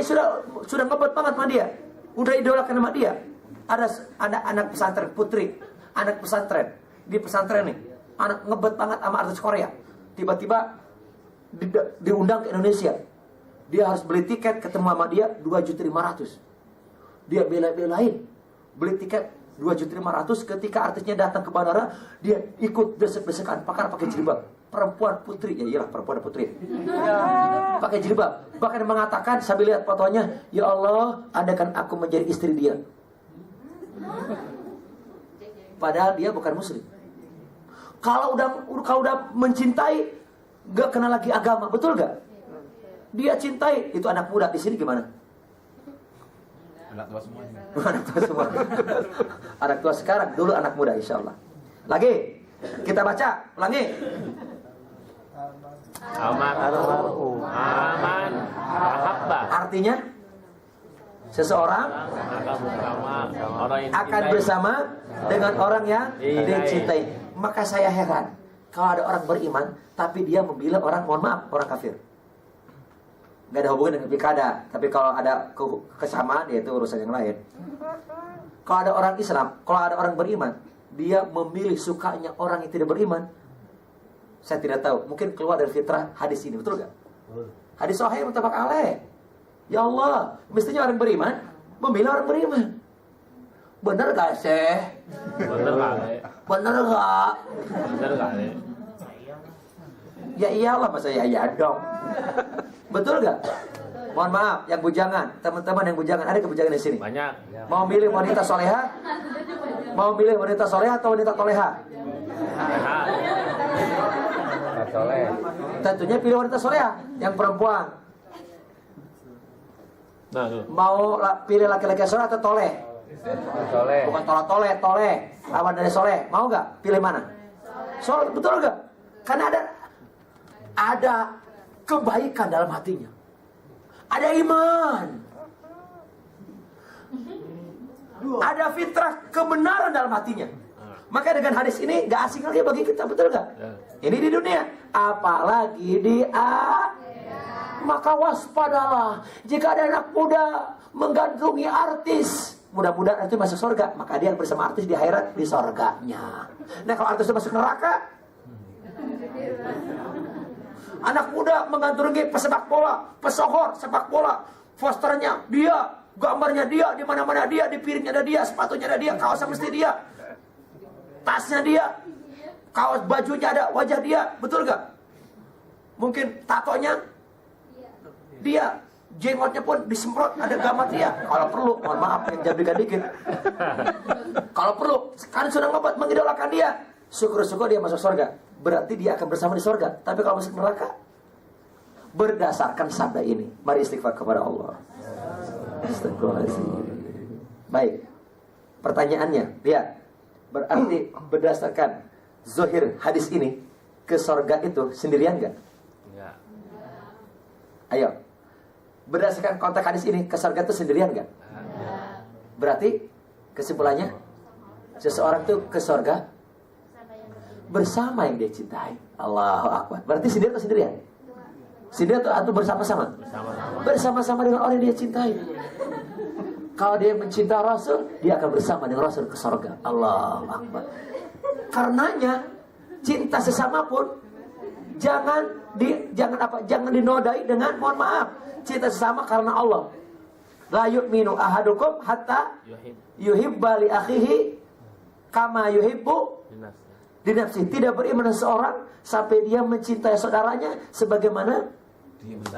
sudah ngebet banget sama dia, udah idolakan sama dia. Ada anak pesantren putri, anak pesantren di pesantren nih, anak ngebet banget sama artis Korea. Tiba-tiba diundang ke Indonesia, dia harus beli tiket ketemu sama dia 2.500.000. Dia bela-belain beli tiket 2.500.000. Ketika artisnya datang ke bandara, dia ikut desek-desekan, pakai jilbab. Perempuan putri, ya iyalah perempuan putri, pakai jilbab. Bahkan mengatakan sambil lihat fotonya, ya Allah, andaikan aku menjadi istri dia. Padahal dia bukan muslim. Kalau udah mencintai, gak kenal lagi agama, betul gak? Dia cintai, itu anak muda. Di sini gimana? Anak tua semua. Anak tua semua. Anak tua sekarang, dulu anak muda insya Allah. Lagi, kita baca, ulangi. Aman ahabba. Artinya, seseorang akan bersama dengan orang yang dicintai. Maka saya heran, kalau ada orang beriman, tapi dia memilih orang, mohon maaf, orang kafir. Gak ada hubungan dengan pilkada. Tapi kalau ada kesamaan, ya itu urusan yang lain. Kalau ada orang Islam, kalau ada orang beriman, dia memilih sukanya orang yang tidak beriman. Saya tidak tahu, mungkin keluar dari fitrah hadis ini, betul gak? Hadis sahih muttafaq alaih. Ya Allah, mestinya orang beriman memilih orang beriman. Benar gak sih? Benar gak? Ya iyalah, masa ya dong. Betul gak? Mohon maaf, yang bujangan, teman-teman yang bujangan, ada kebujangan di sini? Banyak. Mau milih wanita soleha? Mau milih wanita soleha atau wanita toleha? Tentunya pilih wanita soleha, yang perempuan. Nah, Mau pilih laki-laki soleh atau toleh? Bukan toleh. Lawan dari soleh. Mau gak? Pilih mana? Soleh, betul gak? Karena ada kebaikan dalam hatinya. Ada iman. Ada fitrah kebenaran dalam hatinya. Maka dengan hadis ini nggak asing lagi bagi kita, betul nggak? Ya. Ini di dunia, apalagi di maka waspadalah jika ada anak muda menggandrungi artis. Mudah-mudahan itu masuk surga, maka dia bersama artis di akhirat di surganya. Nah kalau artis itu masuk neraka, anak muda menggandrungi pesepak bola, pesohor sepak bola, posternya dia, gambarnya dia, di mana-mana dia, di piringnya ada dia, sepatunya ada dia, kaosnya mesti dia, tasnya dia, kaos bajunya ada wajah dia, betul gak? Mungkin tatonya dia, jenggotnya pun disemprot ada gambar dia. Kalau perlu, mohon maaf yang jadikan dikit. Kalau perlu, kan sudah ngobat mengidolakan dia, syukur-syukur dia masuk surga. Berarti dia akan bersama di surga. Tapi kalau masuk neraka, berdasarkan sabda ini, mari istighfar kepada Allah. Astagfirullahaladzim. Baik, pertanyaannya, lihat. Berarti berdasarkan zahir hadis ini, ke surga itu sendirian gak? Enggak. Ayo, berdasarkan konteks hadis ini, ke surga itu sendirian gak? Berarti kesimpulannya, seseorang itu ke surga bersama yang dia cintai. Allahu Akbar. Berarti sendirian atau sendirian? Sendirian atau bersama-sama? Bersama-sama dengan orang yang dia cintai. Kalau dia mencinta Rasul, dia akan bersama dengan Rasul ke surga. Allahu Akbar. Karenanya cinta sesama pun jangan dinodai dengan, mohon maaf, cinta sesama karena Allah. La yu'minu ahadukum hatta yuhibba li akhihi kama yuhibbu li nafsihi. Tidak beriman seseorang sampai dia mencintai saudaranya sebagaimana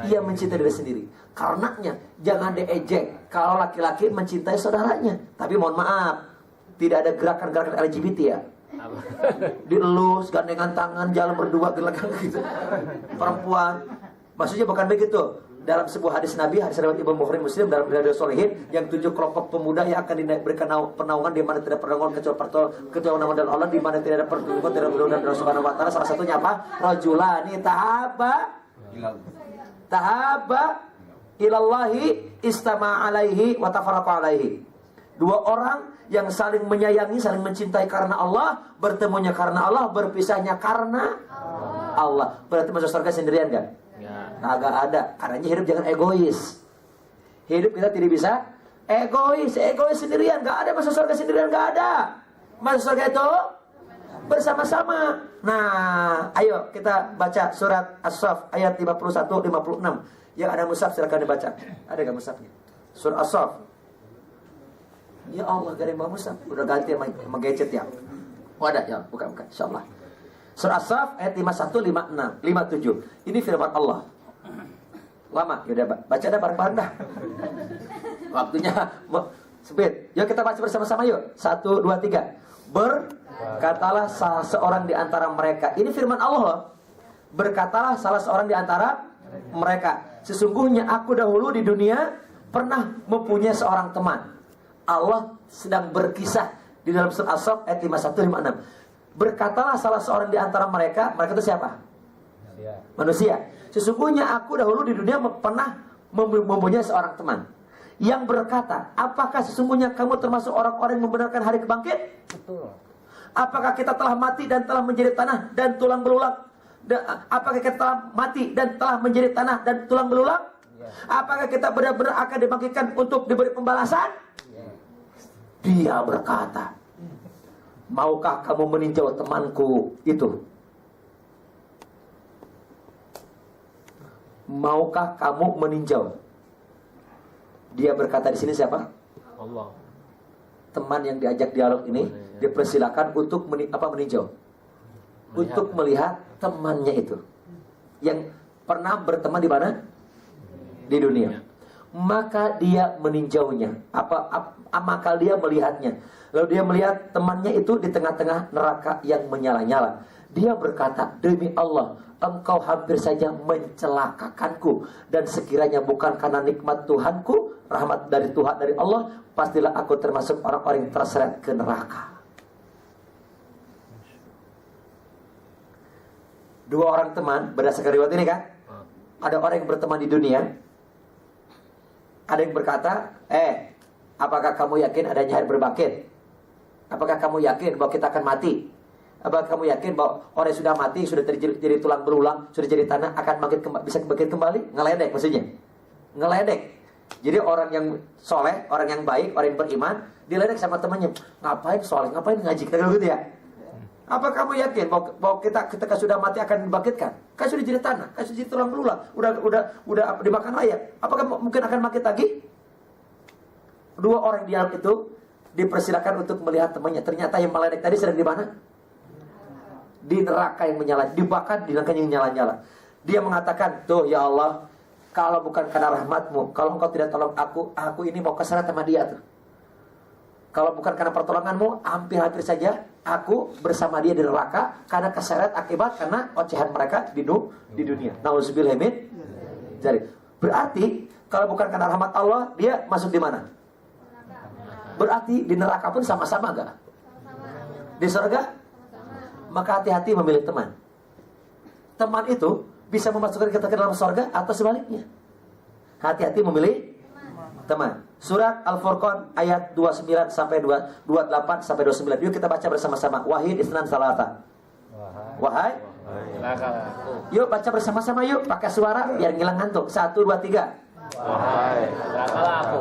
dia mencintai diri sendiri. Karenanya jangan diejek kalau laki-laki mencintai saudaranya. Tapi mohon maaf, tidak ada gerakan-gerakan LGBT ya. Dielus, gandengan tangan, jalan berdua gitu. Perempuan, maksudnya bukan begitu. Dalam sebuah hadis Nabi, hadis riwayat Imam Bukhari Muslim dalam Riyadhus Shalihin, yang 7 kelompok pemuda yang akan diberikan pernaungan di mana tidak pernaungan kecuali nama dan Allah, di mana tidak ada perlindungan tidak berdoa dan Subhanahu wa taala. Salah satunya apa? Rajulani tahaba ilallahi istama alaihi wa tafarraqa alaihi. 2 orang yang saling menyayangi, saling mencintai karena Allah, bertemunya karena Allah, berpisahnya karena Allah. Berarti masuk surga sendirian kan? Kagak ada. Karenanya hidup jangan egois. Hidup kita tidak bisa egois sendirian. Gak ada masuk surga sendirian, gak ada. Masuk surga itu bersama-sama. Nah, ayo kita baca surat As-Saff ayat 51-56. Yang ada mushaf silakan dibaca. Ada gak mushafnya? Surat As-Saff. Ya Allah, gak ada yang mushaf. Udah ganti sama gadget ya. Oh ada ya, buka insyaallah. Surah As-Saff ayat 51, 56, 57. Ini firman Allah. Lama, yaudah baca dah bareng-bareng dah. Waktunya sempit. Yuk kita baca bersama-sama yuk. 1, 2, 3. Berkatalah salah seorang di antara mereka. Ini firman Allah loh. Berkatalah salah seorang di antara mereka. Sesungguhnya aku dahulu di dunia pernah mempunyai seorang teman. Allah sedang berkisah di dalam surah As-Saff ayat 51, 56. Berkatalah salah seorang di antara mereka. Mereka itu siapa? Manusia. Sesungguhnya aku dahulu di dunia pernah mempunyai seorang teman yang berkata, apakah sesungguhnya kamu termasuk orang-orang yang membenarkan hari kebangkit? Betul. Apakah kita telah mati dan telah menjadi tanah dan tulang belulang? Apakah kita telah mati dan telah menjadi tanah dan tulang belulang? Apakah kita benar-benar akan dibangkitkan untuk diberi pembalasan? Dia berkata, maukah kamu meninjau temanku itu? Maukah kamu meninjau? Dia berkata di sini siapa? Allah. Teman yang diajak dialog ini dipersilakan untuk meninjau, untuk melihat temannya itu yang pernah berteman di mana? Di dunia. Maka dia meninjaunya. Maka dia melihatnya. Lalu dia melihat temannya itu di tengah-tengah neraka yang menyala-nyala. Dia berkata, demi Allah, engkau hampir saja mencelakakanku. Dan sekiranya bukan karena nikmat Tuhanku, rahmat dari Tuhan dari Allah, pastilah aku termasuk orang-orang yang terseret ke neraka. 2 orang teman, berdasarkan riwayat ini kan, ada orang yang berteman di dunia. Ada yang berkata, apakah kamu yakin adanya hari berbangkit? Apakah kamu yakin bahwa kita akan mati? Apakah kamu yakin bahwa orang yang sudah mati, sudah jadi tulang berulang, sudah jadi tanah, akan bisa bangkit kembali? Ngeledek maksudnya. Ngeledek. Jadi orang yang soleh, orang yang baik, orang yang beriman, diledek sama temannya. Ngapain soleh, ngapain ngaji, kata gitu ya. Apa kamu yakin bahwa kita ketika sudah mati akan dibangkitkan? Kan sudah jadi tanah, kan sudah jadi tulang berulang, udah dimakan layak. Apakah mungkin akan bangkit lagi? Dua orang di dalam itu dipersilakan untuk melihat temannya. Ternyata yang meledek tadi sedang di mana? Di neraka yang menyala, dibakar di neraka yang nyala-nyala. Dia mengatakan, tuh ya Allah, kalau bukan karena rahmatmu, kalau engkau tidak tolong aku ini mau keseret sama dia tuh. Kalau bukan karena pertolonganmu, hampir-hampir saja aku bersama dia di neraka karena keseret akibat karena ocehan mereka di dunia. Nauzubillah min. Jadi berarti kalau bukan karena rahmat Allah, dia masuk di mana? Berarti di neraka pun sama-sama gak? Di surga? Maka hati-hati memilih teman. Teman itu bisa memasukkan kita ke dalam surga atau sebaliknya. Hati-hati memilih teman. Surat Al-Furqan ayat 29 sampai 28 sampai 29. Yuk kita baca bersama-sama. Wahid isnan salata. Wahai. Yuk baca bersama-sama yuk. Pakai suara biar ngilang ngantuk. 1, 2, 3. Wahai, Celakalah aku.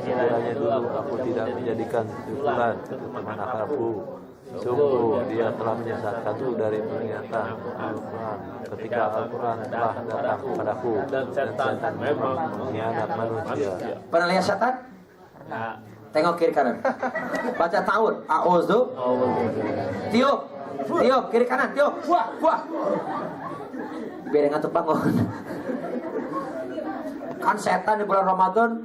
kiranya dulu aku tidak menjadikan kesimpulan teman akrabku. Sungguh dia telah menyesatkanku dari peringatan Al-Quran ketika Al-Quran telah datang kepadaku, dan setan memang mengkhianat manusia. Pernah lihat setan? Nah, Tengok kiri kanan. Baca ta'awud. A'udzu. Tiup. Tiup kiri kanan. Tiup. Wah. Biar ngantuk bangun. Kan setan di bulan Ramadan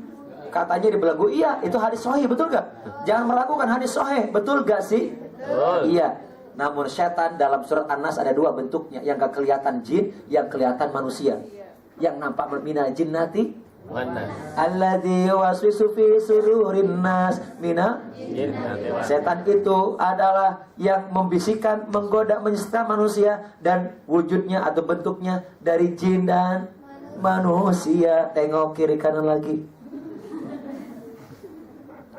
katanya dibelenggu. Iya, itu hadis sahih, betul gak? Jangan meragukan hadis sahih, betul gak sih? Iya. Namun setan dalam surat An-Nas ada dua bentuknya. Yang gak kelihatan jin, yang kelihatan manusia. Yang nampak minal jinnati mana? alladzi yuwaswisu fi sudurin nas mina. Setan itu adalah yang membisikkan, menggoda, menyesatkan manusia, dan wujudnya atau bentuknya dari jin dan manusia. Tengok kiri kanan lagi.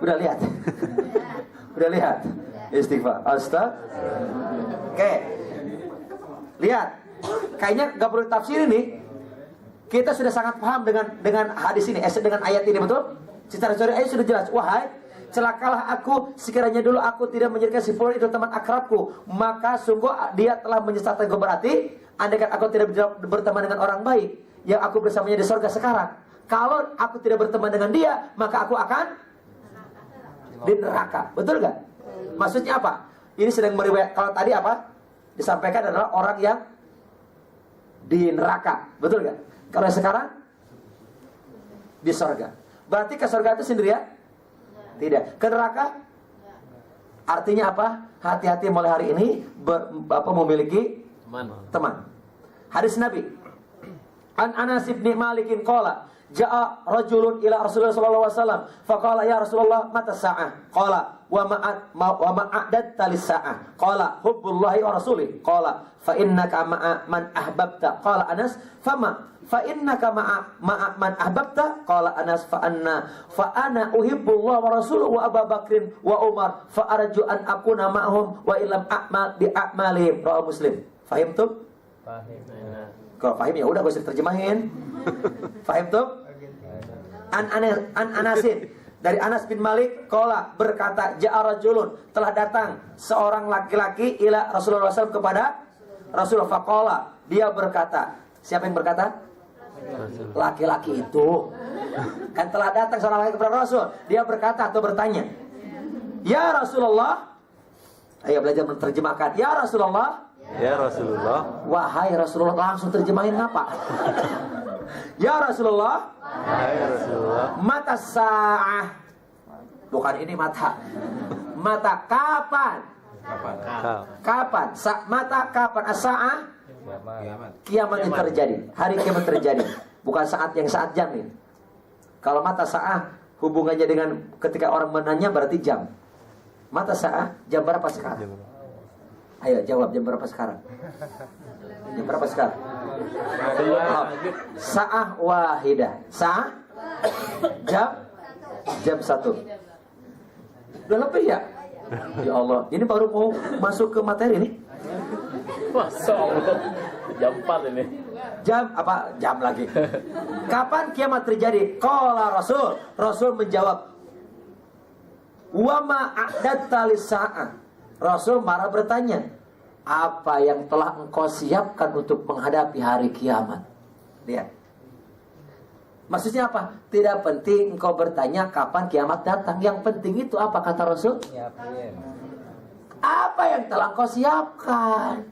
Udah lihat? Udah lihat? Istighfar. Oke. Lihat. Kayaknya gak perlu tafsir ini. Kita sudah sangat paham dengan hadis ini, dengan ayat ini, betul? Secara teori ayat sudah jelas. Wahai, celakalah aku sekiranya dulu aku tidak menjadikan si fulan itu teman akrabku, maka sungguh dia telah menyesatkanku. Berarti andaikan aku tidak berteman dengan orang baik yang aku bersamanya di surga sekarang, kalau aku tidak berteman dengan dia, maka aku akan di neraka. Betul gak? Maksudnya apa? Ini sedang meriwayat. Kalau tadi apa? Disampaikan adalah orang yang di neraka. Betul gak? Kalau sekarang di surga. Berarti ke surga itu sendirian? Tidak. Ke neraka? Artinya apa? Hati-hati mulai hari ini memiliki teman. Hadis Nabi. An Anas bin Malikin qala ja'a rajulun ila Rasulullah sallallahu alaihi wasallam faqala ya Rasulullah mata sa'ah qala wa ma'adatta lis-sa'ah qala hubbullahi wa rasulih qala fa innaka ma'a man ahbabta qala Anas fa innaka ma'a man ahbabta qala Anas fa ana uhibbullah wa rasuluhu wa Abu Bakrin wa Umar fa arju an akuna ma'hum wa illam a'mal bi a'malihim. Rawahu Muslim. Fahimtum? Kalau fahim ya udah, gak usah terjemahin. Fahim tuh? An Anasin dari Anas bin Malik qala berkata ja'a rajulun, telah datang seorang laki-laki ila Rasulullah SAW kepada Rasulullah faqala, dia berkata. Siapa yang berkata? Laki-laki itu. Kan telah datang seorang laki kepada Rasul, dia berkata atau bertanya, ya Rasulullah. Ayo belajar menerjemahkan. Ya Rasulullah. Ya Rasulullah. Wahai Rasulullah, langsung terjemahin apa? Ya Rasulullah. Wahai Rasulullah. Mata sa'ah. Bukan ini mata. Mata kapan? Kapan? Mata kapan? As-sa'ah? Kiamat yang terjadi. Hari kiamat terjadi. Bukan saat yang saat jam nih. Kalau mata sa'ah hubungannya dengan ketika orang menanya berarti jam. Mata sa'ah jam berapa sekarang? Ayo jawab, jam berapa sekarang? Jam berapa sekarang? Sa'ah wahidah. Sa'ah jam 1. Udah lebih ya? Ya Allah, ini baru mau masuk ke materi nih. Masa Allah. Jam 4 ini. Jam lagi. Kapan kiamat terjadi? Qala Rasul. Rasul menjawab, wa ma a'datta lis-sa'ah. Rasul marah bertanya, apa yang telah engkau siapkan untuk menghadapi hari kiamat? Lihat. Maksudnya apa? Tidak penting engkau bertanya kapan kiamat datang. Yang penting itu apa kata Rasul? Apa yang telah engkau siapkan?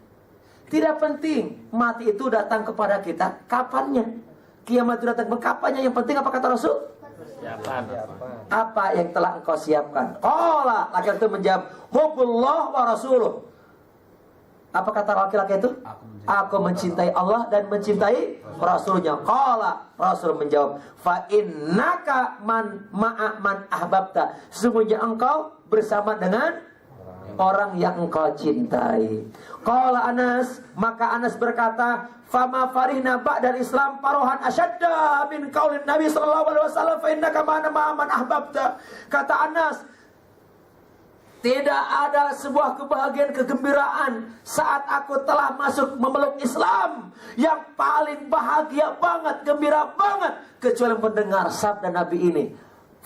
Tidak penting mati itu datang kepada kita kapannya. Kiamat itu datang kapannya. Yang penting apa kata Rasul? Siapkan. Apa yang telah engkau siapkan? Qala, laki-laki itu menjawab, hubbullah wa rasuluh. Apa kata laki-laki itu? Aku mencintai Allah dan mencintai Rasulnya. Qala, Rasul menjawab, fa innaka ma'a man ahbabta. Sesungguhnya engkau bersama dengan orang yang engkau cintai. Qala Anas, maka Anas berkata, fama farihna ba'dal Islam farohan asyadda min qaulin Nabi sallallahu alaihi wasallam fa innaka ma'a man ahbabta. Kata Anas, tidak ada sebuah kebahagiaan, kegembiraan saat aku telah masuk memeluk Islam yang paling bahagia banget, gembira banget, kecuali mendengar sabda Nabi ini.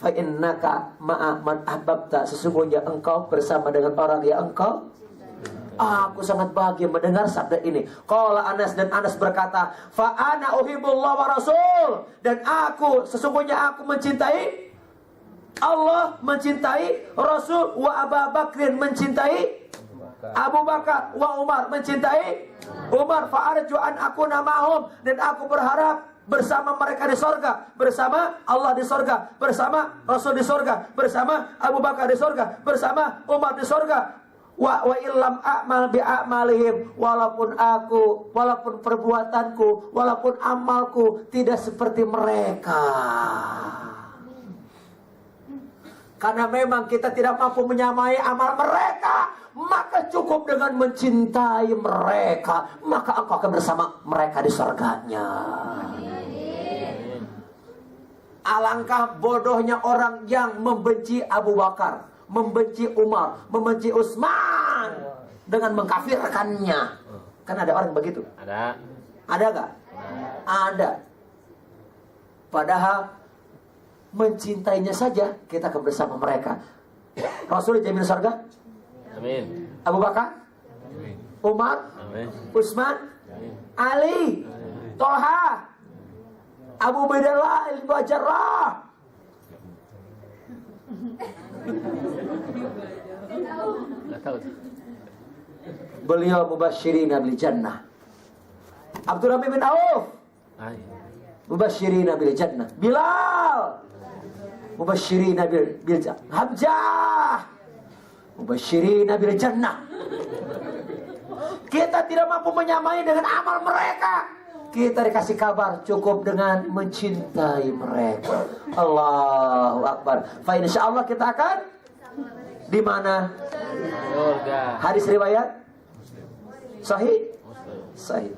Fa innaka ma'a man ahbabta. Sesungguhnya engkau bersama dengan orang yang engkau. Aku sangat bahagia mendengar sabda ini. Qala Anas, dan Anas berkata, fa ana uhibbullah wa rasul. Dan sesungguhnya aku mencintai Allah, mencintai Rasul, wa Abu Bakrin, mencintai Abu Bakar, wa Umar, mencintai Umar. Fa arju an akuna ma'hum, dan aku berharap bersama mereka di sorga, bersama Allah di sorga, bersama Rasul di sorga, bersama Abu Bakar di sorga, bersama Umar di sorga. Wa illam a'mal bi a'malihim, walaupun perbuatanku, walaupun amalku tidak seperti mereka. Karena memang kita tidak mampu menyamai amal mereka, maka cukup dengan mencintai mereka, maka engkau akan bersama mereka di surganya. Alangkah bodohnya orang yang membenci Abu Bakar, membenci Umar, membenci Utsman dengan mengkafirkannya. Kan ada orang begitu? Ada. Ada gak? Ada. Padahal mencintainya saja kita akan bersama mereka. Rasul jamin surga? Amin. Abu Bakar? Amin. Umar? Amin. Utsman? Ali? Tolha? Abu Ubaidah bin Jarrah? Enggak tahu. Beliau mubasysyirin bil jannah. Abdurrahman bin Auf mubasysyirin bil jannah. Bilal mubasysyirin bil jannah. Hamzah mubasysyirin bil jannah. Kita tidak mampu menyamai dengan amal mereka. Kita dikasih kabar cukup dengan mencintai mereka. Allahu Akbar. Fa insyaallah kita akan di mana? Surga. Hadis riwayat sahih. Sahih.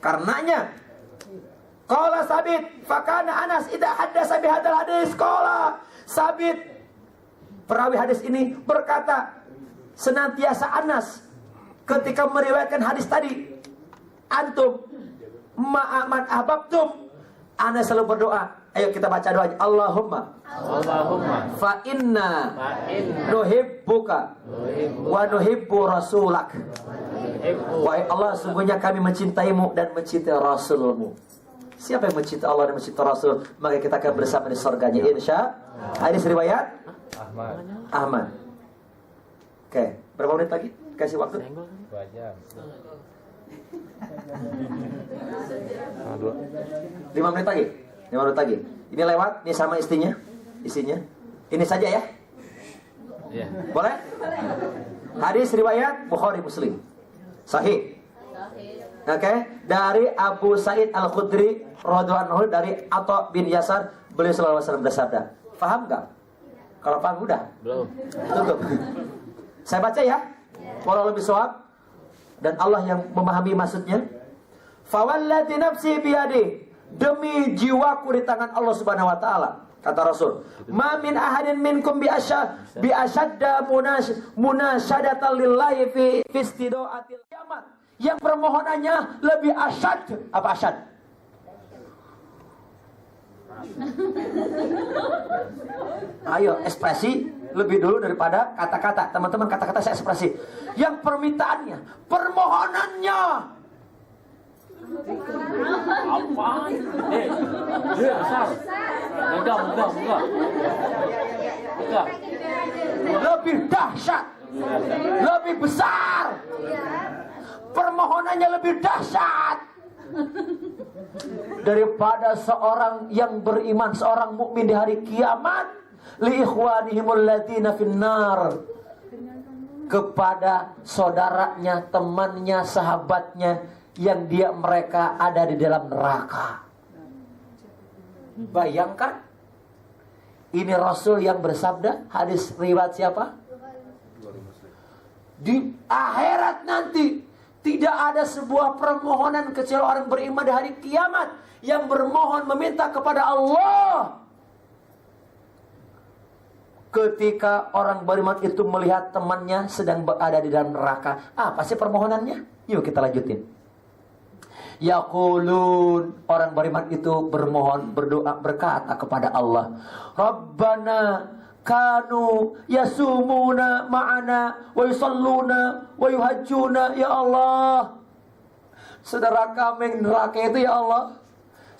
Karenanya qala Sabit, fakana Anas idza haddasa bi hadzal hadis qala Sabit, perawi hadis ini berkata, senantiasa Anas ketika meriwayatkan hadis tadi, antum ma'aman ahbabtum, Anas selalu berdoa. Ayo kita baca doanya. Allahumma fa inna nuhibbuka wa nuhibbu rasulak. Wahai Allah, sungguhnya kami mencintaimu dan mencintai Rasulmu. Siapa yang mencintai Allah dan mencintai Rasul, maka kita akan bersama di surganya, insya. Hadis riwayat Ahmad. Oke, berapa menit lagi? Kasih waktu 2 jam. 5 menit lagi. 5 menit lagi. Ini lewat, ini sama isinya. Ini saja ya. Iya. Boleh? Hadis riwayat Bukhari Muslim. Sahih. Oke, dari Abu Sa'id Al-Khudri radhiyallahu anhu, dari Atha bin Yasar, beliau sallallahu alaihi wasallam bersabda. Paham enggak? Kalau paham udah? Belum. Tutup. Saya baca ya. Walau lebih shawab, dan Allah yang memahami maksudnya. Fawalladzi nafsi biyadi, demi jiwaku di tangan Allah Subhanahu wa taala. Kata Rasul, "Ma min ahadin minkum bi ashadda munasyadatan lillahi fi istidaatil kiamat." Yang permohonannya lebih asyad. Apa asyad? Ayo, ekspresi lebih dulu daripada kata-kata. Teman-teman, kata-kata saya ekspresi. Yang permintaannya, permohonannya. Apa? Besar. Enggak. Lebih dahsyat. Lebih besar. Permohonannya lebih dahsyat daripada seorang yang beriman, seorang mukmin di hari kiamat, li ikhwanihimul ladzina finnar, kepada saudaranya, temannya, sahabatnya yang mereka ada di dalam neraka. Bayangkan, ini Rasul yang bersabda, hadis riwayat siapa? Di akhirat nanti tidak ada sebuah permohonan kecuali orang beriman di hari kiamat yang bermohon meminta kepada Allah. Ketika orang beriman itu melihat temannya sedang berada di dalam neraka, apa sih permohonannya? Yuk kita lanjutin. Yaqulun, orang beriman itu berdoa, berkata kepada Allah, Rabbana kanu yasumuna ma'ana wa yusalluna wa yuhajjuna, ya Allah, saudara kami neraka itu ya Allah,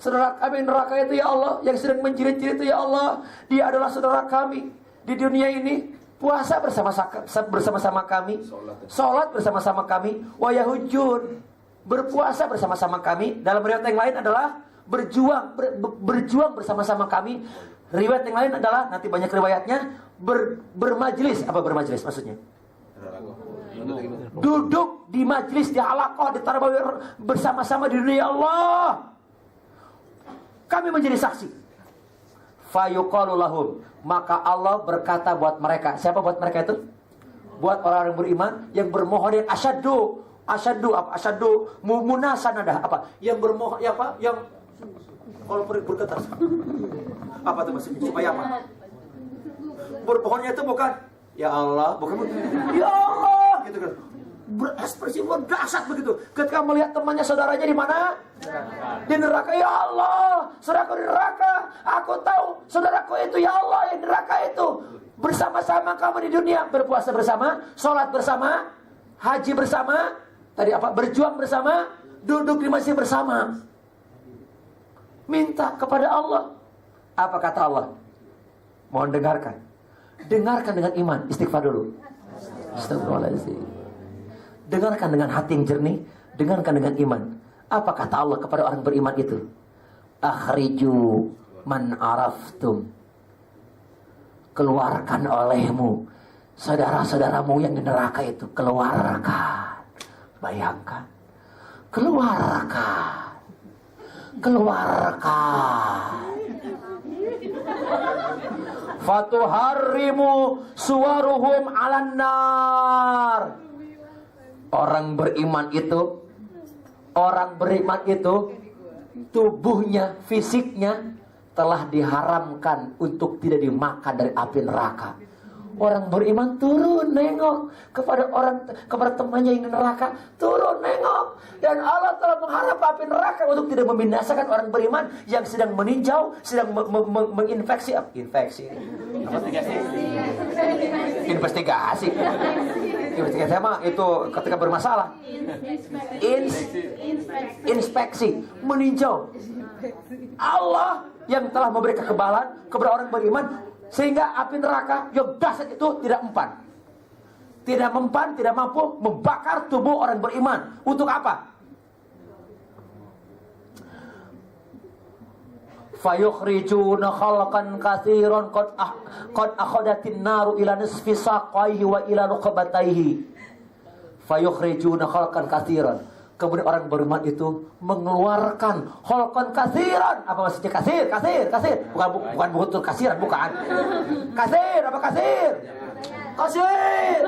saudara kami neraka itu ya Allah, yang sedang menjerit-jerit itu ya Allah, dia adalah saudara kami di dunia ini, puasa bersama-sama kami, sholat bersama-sama kami, wa yahujjun, berpuasa bersama-sama kami. Dalam riwayat yang lain adalah berjuang bersama-sama kami. Riwayat yang lain adalah, nanti banyak riwayatnya, bermajlis. Apa bermajlis maksudnya? Duduk di majlis, di halaqah, di tarawih bersama-sama di dunia Allah. Kami menjadi saksi. Fayuqalu lahum, maka Allah berkata buat mereka. Siapa buat mereka itu? Buat orang-orang beriman yang bermohon yang asyaddu apa? Asyaddu munasanadah apa? Yang bermohon ya apa? Yang kalau bergetar apa tuh maksudnya? Supaya apa? Bermohonnya itu bukan ya Allah, bukan ya Allah gitu kan. Berekspresi berdasar begitu. Ketika melihat temannya, saudaranya di mana? Di neraka. Ya Allah, saudaraku di neraka. Aku tahu saudaraku itu ya Allah yang di neraka itu. Bersama-sama kamu di dunia, berpuasa bersama, sholat bersama, haji bersama, tadi apa? Berjuang bersama, duduk di masjid bersama. Minta kepada Allah. Apa kata Allah? Mohon dengarkan. Dengarkan dengan iman. Istighfar dulu. Astagfirullahaladzim. Dengarkan dengan hati yang jernih. Dengarkan dengan iman. Apa kata Allah kepada orang beriman itu? Akhriju man araftum. Keluarkan olehmu saudara-saudaramu yang di neraka itu. Keluarkan. Bayangkan. Keluarkan. Fatuharrimu suwaruhum alan nar. Orang beriman itu tubuhnya, fisiknya telah diharamkan untuk tidak dimakan dari api neraka. Orang beriman turun nengok kepada temannya yang di neraka, turun nengok, dan Allah telah mengharap api neraka untuk tidak membinasakan orang beriman yang sedang meninjau, sedang menginfeksi investigasi sama itu ketika bermasalah, inspeksi, meninjau. Allah yang telah memberi kekebalan kepada orang beriman sehingga api neraka yang dahsyat itu tidak mampu membakar tubuh orang beriman. Untuk apa? Fayukhrijuna khalqan katsiran qad akhadatin naru ila nisfi saqaihi wa ila rukbatayhi. Fayukhrijuna khalqan katsiran. Kemudian orang beriman itu mengeluarkan khalqan katsiran. Apa maksudnya kasir? Bukan butuh kasiran, bukan. Kasir, apa kasir? Kasir.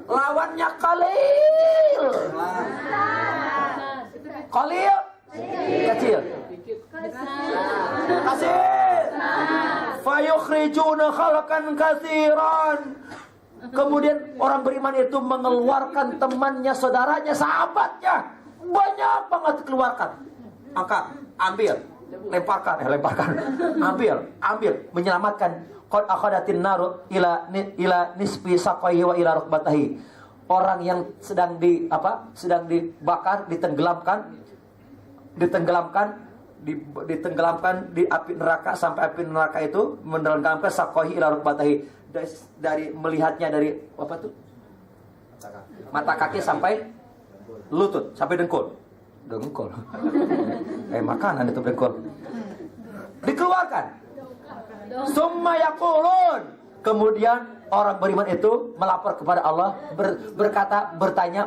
Lawannya qalil. Qalil kecil. Kasir. Fayukhrijuna khalqan katsiran. Kemudian orang beriman itu mengeluarkan temannya, saudaranya, sahabatnya. Banyak banget dikeluarkan. Angkat, ambil, lemparkan, ambil, menyelamatkan. Qad akhadatin naru ila nisfi saqaihi wa ila rukbatahi. Orang yang sedang dibakar, ditenggelamkan di api neraka, sampai api neraka itu menenggelamkan saqaihi ila rukbatahi. Dari melihatnya dari apa tuh? Mata kaki sampai lutut, sampai dengkul. Makanan itu dengkul. Dikeluarkan. Summa yaqulun. Kemudian orang beriman itu melapor kepada Allah,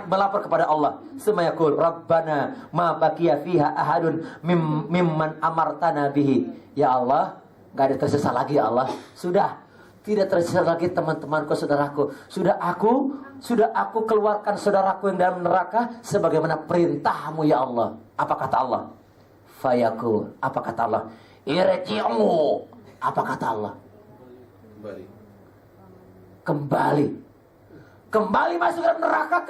melapor kepada Allah. Summa yaqul Rabbana ma baqiya fiha ahadun mimman amartana bihi. Ya Allah, enggak ada tersisa lagi ya Allah. Sudah tidak tersisa lagi teman-temanku, saudaraku. Sudah aku keluarkan saudaraku yang dalam neraka sebagaimana perintahmu ya Allah. Apa kata Allah? Fayaqul. Apa kata Allah? Irji'u. Apa kata Allah? Kembali masuk dalam neraka.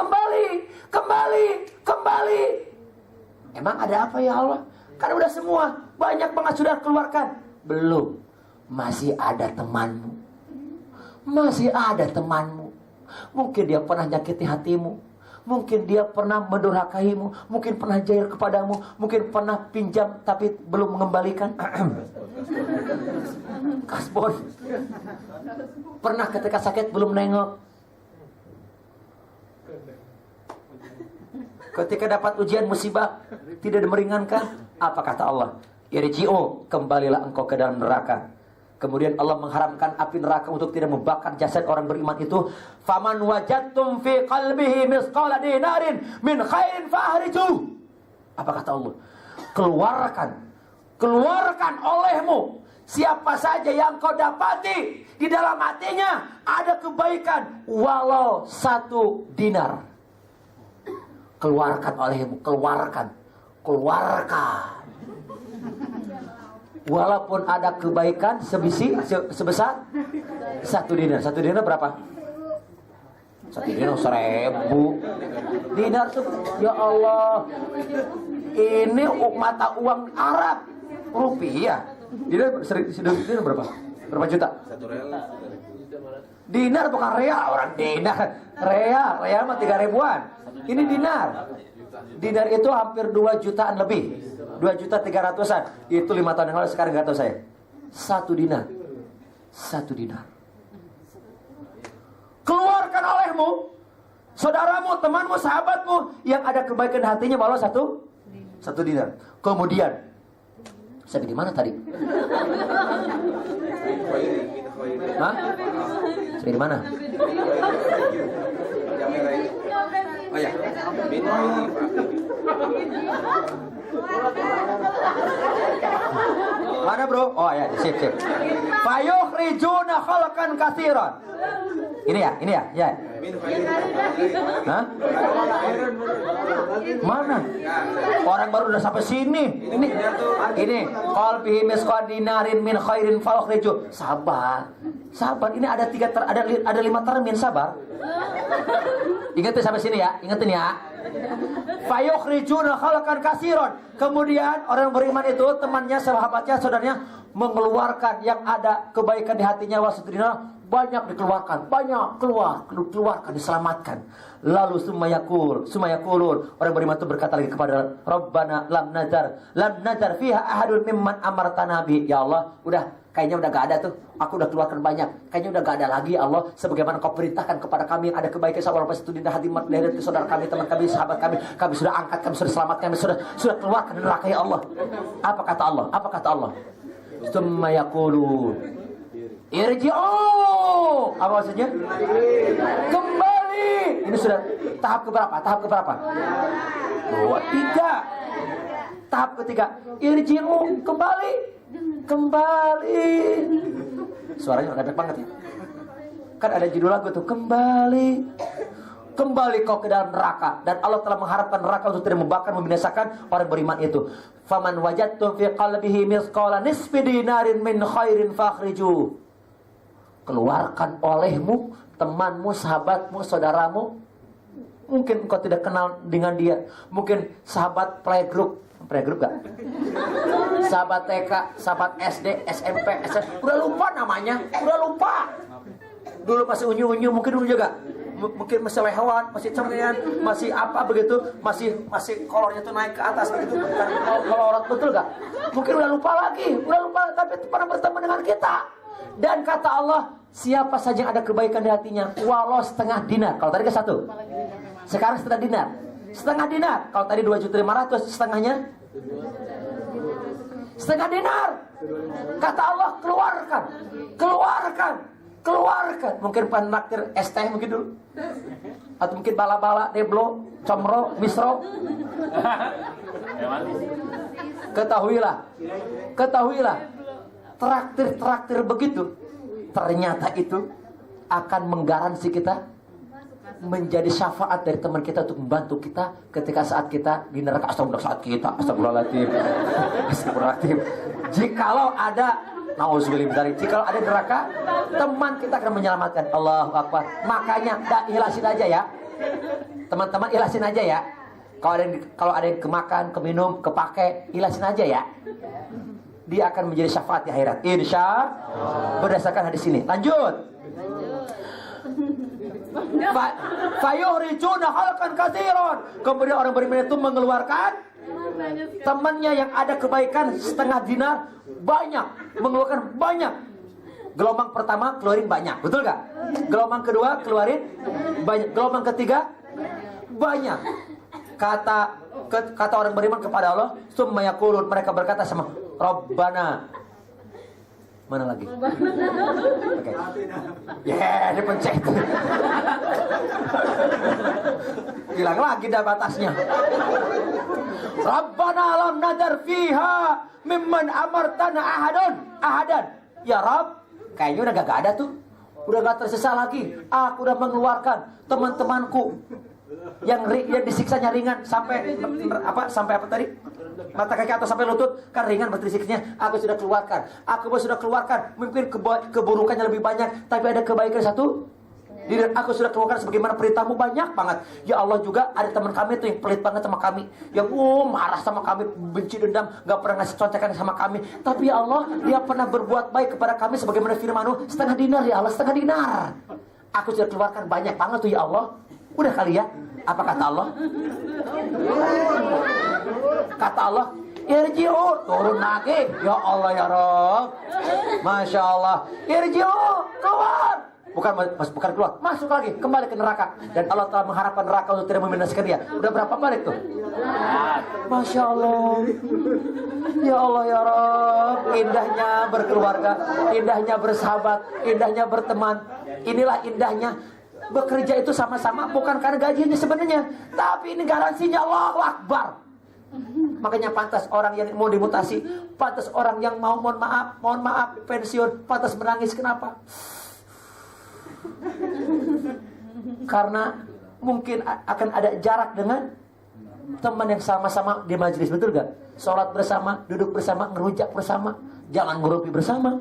Kembali. Emang ada apa ya Allah? Kan udah semua, banyak banget sudah keluarkan. Belum. Masih ada temanmu. Mungkin dia pernah nyakiti hatimu, mungkin dia pernah mendurhakaimu, mungkin pernah jair kepadamu, mungkin pernah pinjam tapi belum mengembalikan. Kasbon. Pernah ketika sakit belum nengok. Ketika dapat ujian musibah tidak meringankan. Apa kata Allah? Irji'u, kembalilah engkau ke dalam neraka. Kemudian Allah mengharamkan api neraka untuk tidak membakar jasad orang beriman itu. Faman wajadtum fi qalbihi misqala dinarin min khairin fa'hriju. Apa kata Allah? Keluarkan olehmu siapa saja yang kau dapati di dalam hatinya ada kebaikan walau 1 dinar. Keluarkan olehmu, keluarkan. Walaupun ada kebaikan sebesar 1 dinar. 1 dinar berapa? 1 dinar 1.000. Dinar tuh ya Allah. Ini mata uang Arab, rupiah. Dinar berapa? Berapa juta? 1 real. Dinar bukan real, orang dinar. Real mah 3 ribuan. Ini dinar. Dinar itu hampir 2 jutaan lebih. 2.300.000-an. Itu 5 tahun yang lalu, sekarang nggak tahu saya. 1 dinar. Keluarkan olehmu, saudaramu, temanmu, sahabatmu yang ada kebaikan hatinya walau 1 dinar. Kemudian saya di mana tadi? Hah? Saya di mana? Oh ya. Mana bro? Oh ya, sip. Fayukhrijuna khalqan katsiran. Ini ya. Hah? Mana? Orang baru udah sampai sini. Ini qalbihi misqal dinarin min khairin fayukhriju. Sabar. Ini ada 5 termin, sabar. Ingatin sampai sini ya, ingatin ya. Fayukhrijuna khalqan katsiran. Kemudian orang beriman itu temannya, sahabatnya, saudaranya mengeluarkan yang ada kebaikan di hatinya wasudina, banyak dikeluarkan, keluarkan, diselamatkan. Lalu sumayaqulun, orang beriman itu berkata lagi kepada Rabbana lam nazar fiha ahadun mimman amartana bi. Ya Allah, kayaknya udah gak ada tuh. Aku udah keluarkan banyak. Kayaknya udah gak ada lagi ya Allah. Sebagaimana kau perintahkan kepada kami yang ada kebaikan walaupun itu di hati dari saudara kami, teman kami, sahabat kami. Kami sudah angkat, kami sudah selamatkan, kami sudah keluarkan dari neraka ya Allah. Apa kata Allah? Summa yaqulun irji'u. Apa maksudnya? Kembali. Ini sudah tahap keberapa? 2, 3. Tahap ketiga. Irji'u, kembali. Suaranya repot banget ya. Kan ada judul lagu tuh, kembali. kembali kau ke dalam neraka. Dan Allah telah mengharapkan neraka untuk tidak membakar, membinasakan orang beriman itu. Faman wajadtum fi qalbihi mithqala nisfi dinarin min khairin fakhriju. Keluarkan olehmu, temanmu, sahabatmu, saudaramu. Mungkin engkau tidak kenal dengan dia. Mungkin sahabat playgroup gak? Sahabat TK, sahabat SD, SMP, SMP. Udah lupa namanya, udah lupa. Dulu masih unyu-unyu, mungkin dulu juga. Mungkin masih lehewan, masih cemian, masih apa begitu, masih kolornya tuh naik ke atas begitu. Kolorot betul gak? Mungkin udah lupa lagi, tapi pernah bertemu dengan kita. Dan kata Allah, siapa saja yang ada kebaikan di hatinya, walau setengah dinar. Kalau tadi ke 1, sekarang setengah dinar. Setengah dinar. Kalau tadi 2.500.000, setengahnya setengah dinar. Kata Allah, keluarkan. Mungkin penaktir es teh mungkin dulu, atau mungkin bala-bala, deblo, comro, misro. Ketahuilah, traktir begitu, ternyata itu akan menggaransi kita menjadi syafaat dari teman kita untuk membantu kita ketika saat kita di neraka. Astagfirullahaladzim. Jikalau ada jikalau ada neraka, teman kita akan menyelamatkan. Allahu Akbar. Makanya ikhlasin aja ya, teman-teman, ikhlasin aja ya. Kalau ada yang kemakan, keminum, kepake, ikhlasin aja ya. Dia akan menjadi syafaat di akhirat, insya berdasarkan hadis ini. Lanjut. Fayuhrijuna khalqan katsiran. Kemudian orang beriman itu mengeluarkan temannya yang ada kebaikan setengah dinar, banyak, mengeluarkan banyak. Gelombang pertama keluarin banyak, betul gak? Gelombang kedua keluarin banyak, gelombang ketiga banyak. Kata orang beriman kepada Allah, summa yaqulun, mereka berkata sama Rabbana. Mana lagi? Oke. Ya, dipencet. Hilang lagi dah batasnya. Rabbana lam nadar fiha mimman amartana ahadan. Ya Rabb, kayaknya udah gak ada tuh. Udah gak tersisa lagi. Aku udah mengeluarkan teman-temanku yang disiksanya ringan sampai apa tadi? Mata kaki atau sampai lutut, kan ringan berarti siksanya. Aku sudah keluarkan. Mungkin keburukannya lebih banyak, tapi ada kebaikan satu. Aku sudah keluarkan sebagaimana perintahmu, banyak banget. Ya Allah, juga ada teman kami tuh yang pelit banget sama kami, yang marah sama kami, benci, dendam, gak pernah ngasih contekan sama kami. Tapi ya Allah, dia pernah berbuat baik kepada kami sebagaimana firman-Mu, setengah dinar ya Allah, setengah dinar. Aku sudah keluarkan banyak banget tuh ya Allah. Udah kali ya. Apa kata Allah? Kata Allah, irji'u, turun lagi. Ya Allah ya Rabb. Masya Allah. Irji'u, keluar. Bukan keluar, masuk lagi, kembali ke neraka. Dan Allah telah mengharapkan neraka untuk tidak membinasakan dia. Udah berapa balik tuh? Masya Allah. Ya Allah ya Rabb. Indahnya berkeluarga, indahnya bersahabat, indahnya berteman. Inilah indahnya bekerja itu sama-sama, bukan karena gajinya sebenarnya, tapi ini garansinya. Allahu Akbar. Makanya pantas orang yang mau dimutasi, pantas orang yang mau mohon maaf pensiun, pantas menangis. Kenapa? Karena mungkin akan ada jarak dengan teman yang sama-sama di majelis, betul gak? Sholat bersama, duduk bersama, ngerujak bersama, jangan ngerupi bersama.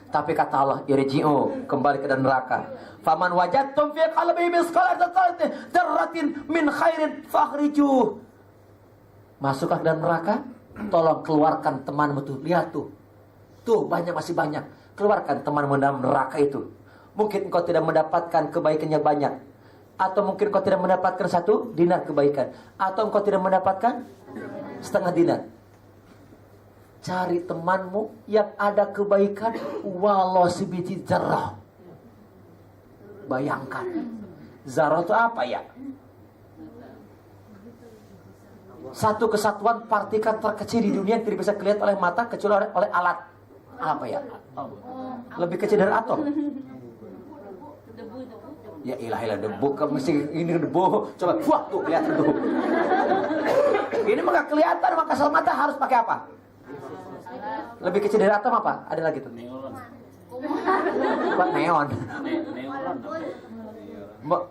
Tapi kata Allah, irji'u, kembali ke dalam neraka. Faman wajadtum fi qalbihi mithqala dzarratin min khairin fakhrijuh. Masuklah ke dalam neraka, tolong keluarkan temanmu tuh. Lihat tuh. Tuh masih banyak. Keluarkan temanmu dalam neraka itu. Mungkin engkau tidak mendapatkan kebaikannya banyak, atau mungkin engkau tidak mendapatkan 1 dinar kebaikan, atau engkau tidak mendapatkan setengah dinar. Cari temanmu yang ada kebaikan walau sebiji zarrah. Bayangkan, zarrah itu apa ya? Satu kesatuan partikel terkecil di dunia yang tidak bisa kelihatan oleh mata kecuali oleh alat. Apa ya? Lebih kecil dari atom. Ya ilah debu, mesti ini debu. Coba wah tuh kelihatan tuh. Ini mah gak kelihatan, maka kasat mata harus pakai apa? Lebih kecil dari atom apa? Ada lagi tuh. Buat neon.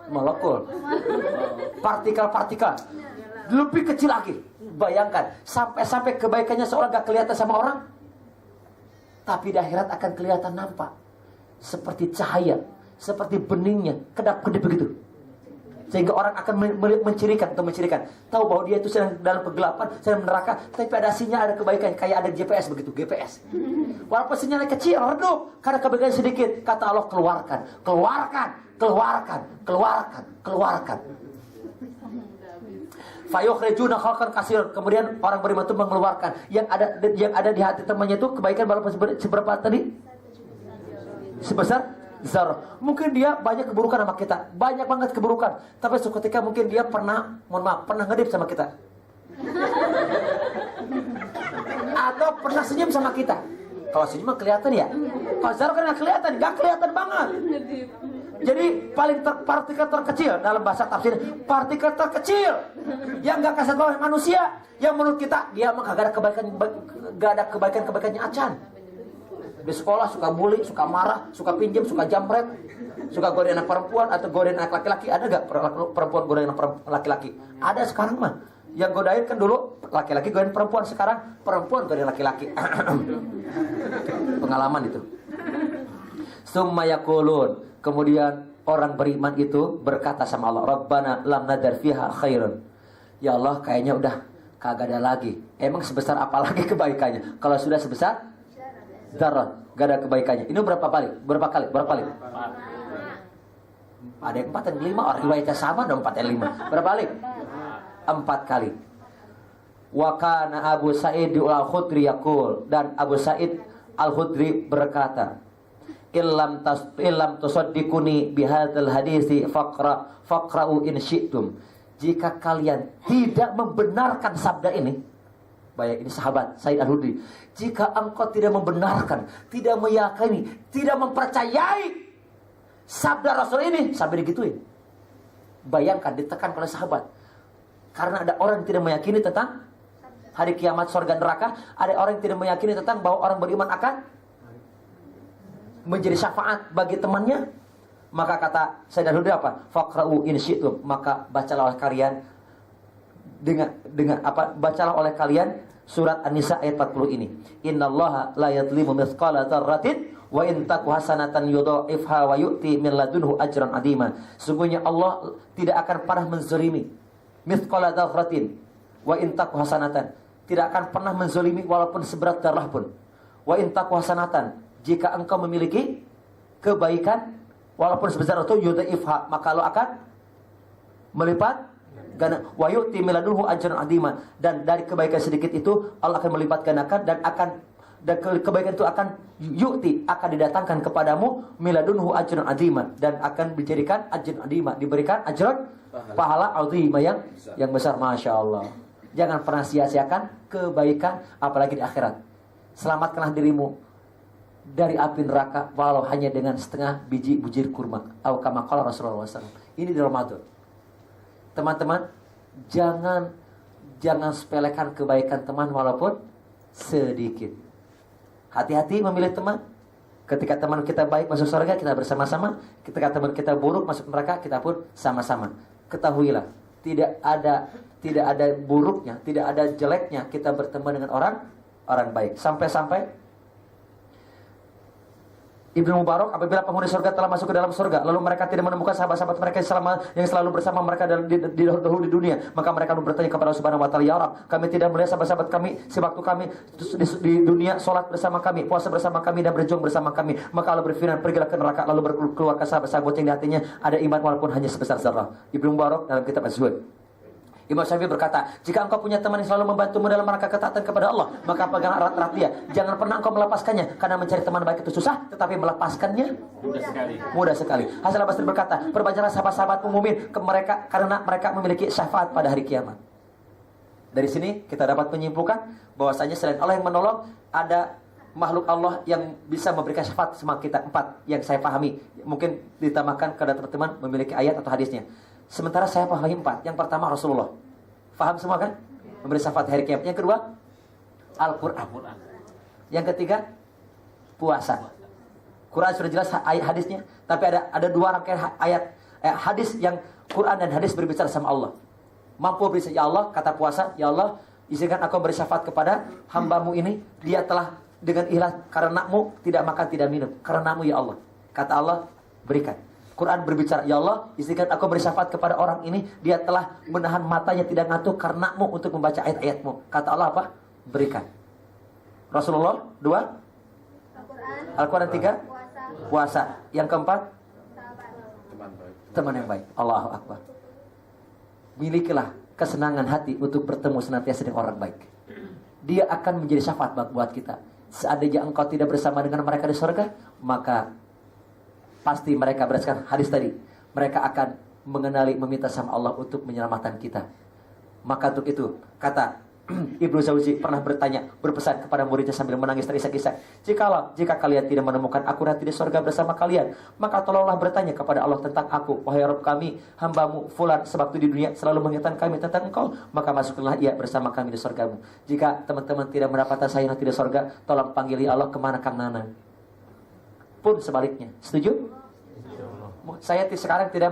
Molekul. Partikel-partikel. Lebih kecil lagi. Bayangkan, sampai kebaikannya seorang gak kelihatan sama orang, tapi di akhirat akan kelihatan nampak. Seperti cahaya, seperti beningnya, kedap-kedip begitu. Sehingga orang akan mencirikan. Tahu bahwa dia itu sedang dalam kegelapan, sedang neraka, tapi ada sinyal, ada kebaikan. Kayak ada GPS begitu, GPS. Walaupun sinyalnya kecil, redup, karena kebaikannya sedikit. Kata Allah, keluarkan. Fayukhrijuna khalqan katsir. Kemudian orang beriman itu mengeluarkan yang ada di hati temannya itu kebaikan walaupun seberapa tadi? Sebesar zarah. Mungkin dia banyak keburukan sama kita, banyak banget keburukan, tapi suatu ketika mungkin dia pernah ngedip sama kita, atau pernah senyum sama kita. Kalau senyum mah kelihatan ya, kalau zarah kan nggak kelihatan banget. Jadi partikel terkecil dalam bahasa tafsir, partikel terkecil yang nggak kasat bawah manusia, yang menurut kita dia mah gak ada kebaikannya acan. Di sekolah suka bully, suka marah, suka pinjam, suka jambret, suka godain anak perempuan atau godain anak laki-laki. Ada gak perempuan godain anak laki-laki? Ada sekarang mah. Yang godain kan dulu laki-laki godain perempuan, sekarang perempuan godain laki-laki. Pengalaman itu. Summa yaqulun. Kemudian orang beriman itu berkata sama Allah, Rabbana lam nadar fiha khairun. Ya Allah, kayaknya udah kagak ada lagi. Emang sebesar apa lagi kebaikannya? Kalau sudah sebesar zarah, gak ada kebaikannya. Ini berapa kali? Ada yang 4 dan 5, orang riwayatnya sama, ada 4 dan 5. Berapa kali? 4 kali. Wa kana Abu Sa'id al-Khudri yaqul, dan Abu Sa'id al-Khudri berkata, illam tusaddiquni bihadzal hadisi faqra'u in syi'tum. Jika kalian tidak membenarkan sabda ini, baik ini sahabat Sa'id al-Khudri, jika engkau tidak membenarkan, tidak meyakini, tidak mempercayai sabda Rasul ini, sampai digituin. Bayangkan ditekan oleh sahabat. Karena ada orang yang tidak meyakini tentang hari kiamat, surga neraka, ada orang yang tidak meyakini tentang bahwa orang beriman akan menjadi syafaat bagi temannya. Maka kata Sayyid al-Khudri apa? Faqra'u in syi'tum. Maka bacalah oleh kalian bacalah oleh kalian surat An-Nisa ayat 40 ini. Innallaha la yadhlimu mithqala dzarratin wa in taku hasanatan yudha'ifha wa yu'ti min ladunhu ajran 'azima. Sungguhnya Allah tidak akan pernah menzalimi mithqala dzarratin wa in taku hasanatan. Tidak akan pernah menzalimi walaupun seberat darah pun. Wa in taku hasanatan, jika engkau memiliki kebaikan walaupun sebesar itu yudha'ifha, maka Allah akan melipat ganda. Wa yu'ti min ladunhu ajran 'azima, dan dari kebaikan sedikit itu Allah akan melipat gandakan dan kebaikan itu akan akan didatangkan kepadamu min ladunhu ajran 'azima, dan akan dijadikan ajran 'azima, diberikan ajran pahala 'azima yang besar. Masya Allah. Jangan pernah sia-siakan kebaikan, apalagi di akhirat. Selamatkanlah dirimu dari api neraka walau hanya dengan setengah biji bujir kurma. Atau kama qala Rasulullah SAW. Ini di Ramadan. Teman-teman, jangan sepelekan kebaikan teman walaupun sedikit. Hati-hati memilih teman. Ketika teman kita baik masuk surga, kita bersama-sama. Ketika teman kita buruk masuk neraka, kita pun sama-sama. Ketahuilah, tidak ada buruknya, tidak ada jeleknya kita berteman dengan orang baik. Sampai-sampai Ibnu Mubarak, apabila penghuni surga telah masuk ke dalam surga, lalu mereka tidak menemukan sahabat-sahabat mereka yang selalu bersama mereka dahulu di dunia, maka mereka bertanya kepada Allah Subhanahu wa taala, "Ya Rabb, kami tidak melihat sahabat-sahabat kami sewaktu kami di dunia salat bersama kami, puasa bersama kami, dan berjuang bersama kami." Maka Allah berfirman, "Pergilah ke neraka," lalu berkeluar ke sahabat-sahabat yang di hatinya ada iman walaupun hanya sebesar zarah. Ibnu Mubarak dalam kitab Az-Zuhud. Imam Syafi'i berkata, jika engkau punya teman yang selalu membantumu dalam rangka ketaatan kepada Allah, maka pegang erat-erat dia. Jangan pernah engkau melepaskannya, karena mencari teman baik itu susah, tetapi melepaskannya mudah sekali. Hasan al-Basri berkata, perbanyaklah sahabat-sahabat umumin ke mereka, karena mereka memiliki syafaat pada hari kiamat. Dari sini kita dapat menyimpulkan bahwasanya selain Allah yang menolong, ada makhluk Allah yang bisa memberikan syafaat sama kita. 4 yang saya pahami, mungkin ditambahkan kepada teman-teman memiliki ayat atau hadisnya. Sementara saya pahami 4. Yang pertama Rasulullah. Paham semua kan? Memberi syafaat hari kiamat. Yang kedua Al-Quran. Yang ketiga puasa. Quran sudah jelas hadisnya, tapi ada 2 rangkaian ayat. hadis yang Quran dan hadis berbicara sama Allah. Mampu berbicara, ya Allah, kata puasa, ya Allah, izinkan aku beri syafaat kepada hambamu ini, dia telah dengan ikhlas karenamu tidak makan tidak minum, karenamu ya Allah. Kata Allah, berikan. Quran berbicara, ya Allah, izinkan aku beri syafaat kepada orang ini, dia telah menahan matanya tidak ngantuk karenamu untuk membaca ayat-ayatmu. Kata Allah apa? Berikan. Rasulullah 2, Al-Quran 3, puasa. Yang keempat, teman yang baik. Allahu Akbar. Milikilah kesenangan hati untuk bertemu senantiasa dengan orang baik. Dia akan menjadi syafaat buat kita. Seandainya engkau tidak bersama dengan mereka di surga, maka pasti mereka berdasarkan hadis tadi, mereka akan mengenali, meminta sama Allah untuk menyelamatkan kita. Maka untuk itu, kata Ibnu Jauzi pernah berpesan kepada muridnya sambil menangis terisak-isak, jika kalian tidak menemukan aku nanti di surga bersama kalian, maka tolonglah bertanya kepada Allah tentang aku. Wahai Rabb kami, hambamu fulan, sebab itu di dunia selalu mengingatkan kami tentang engkau, maka masuklah ia bersama kami di surgamu. Jika teman-teman tidak mendapatkan saya nanti di surga, tolong panggili Allah kemana Kang Nana. Pun sebaliknya, setuju? Saya sekarang tidak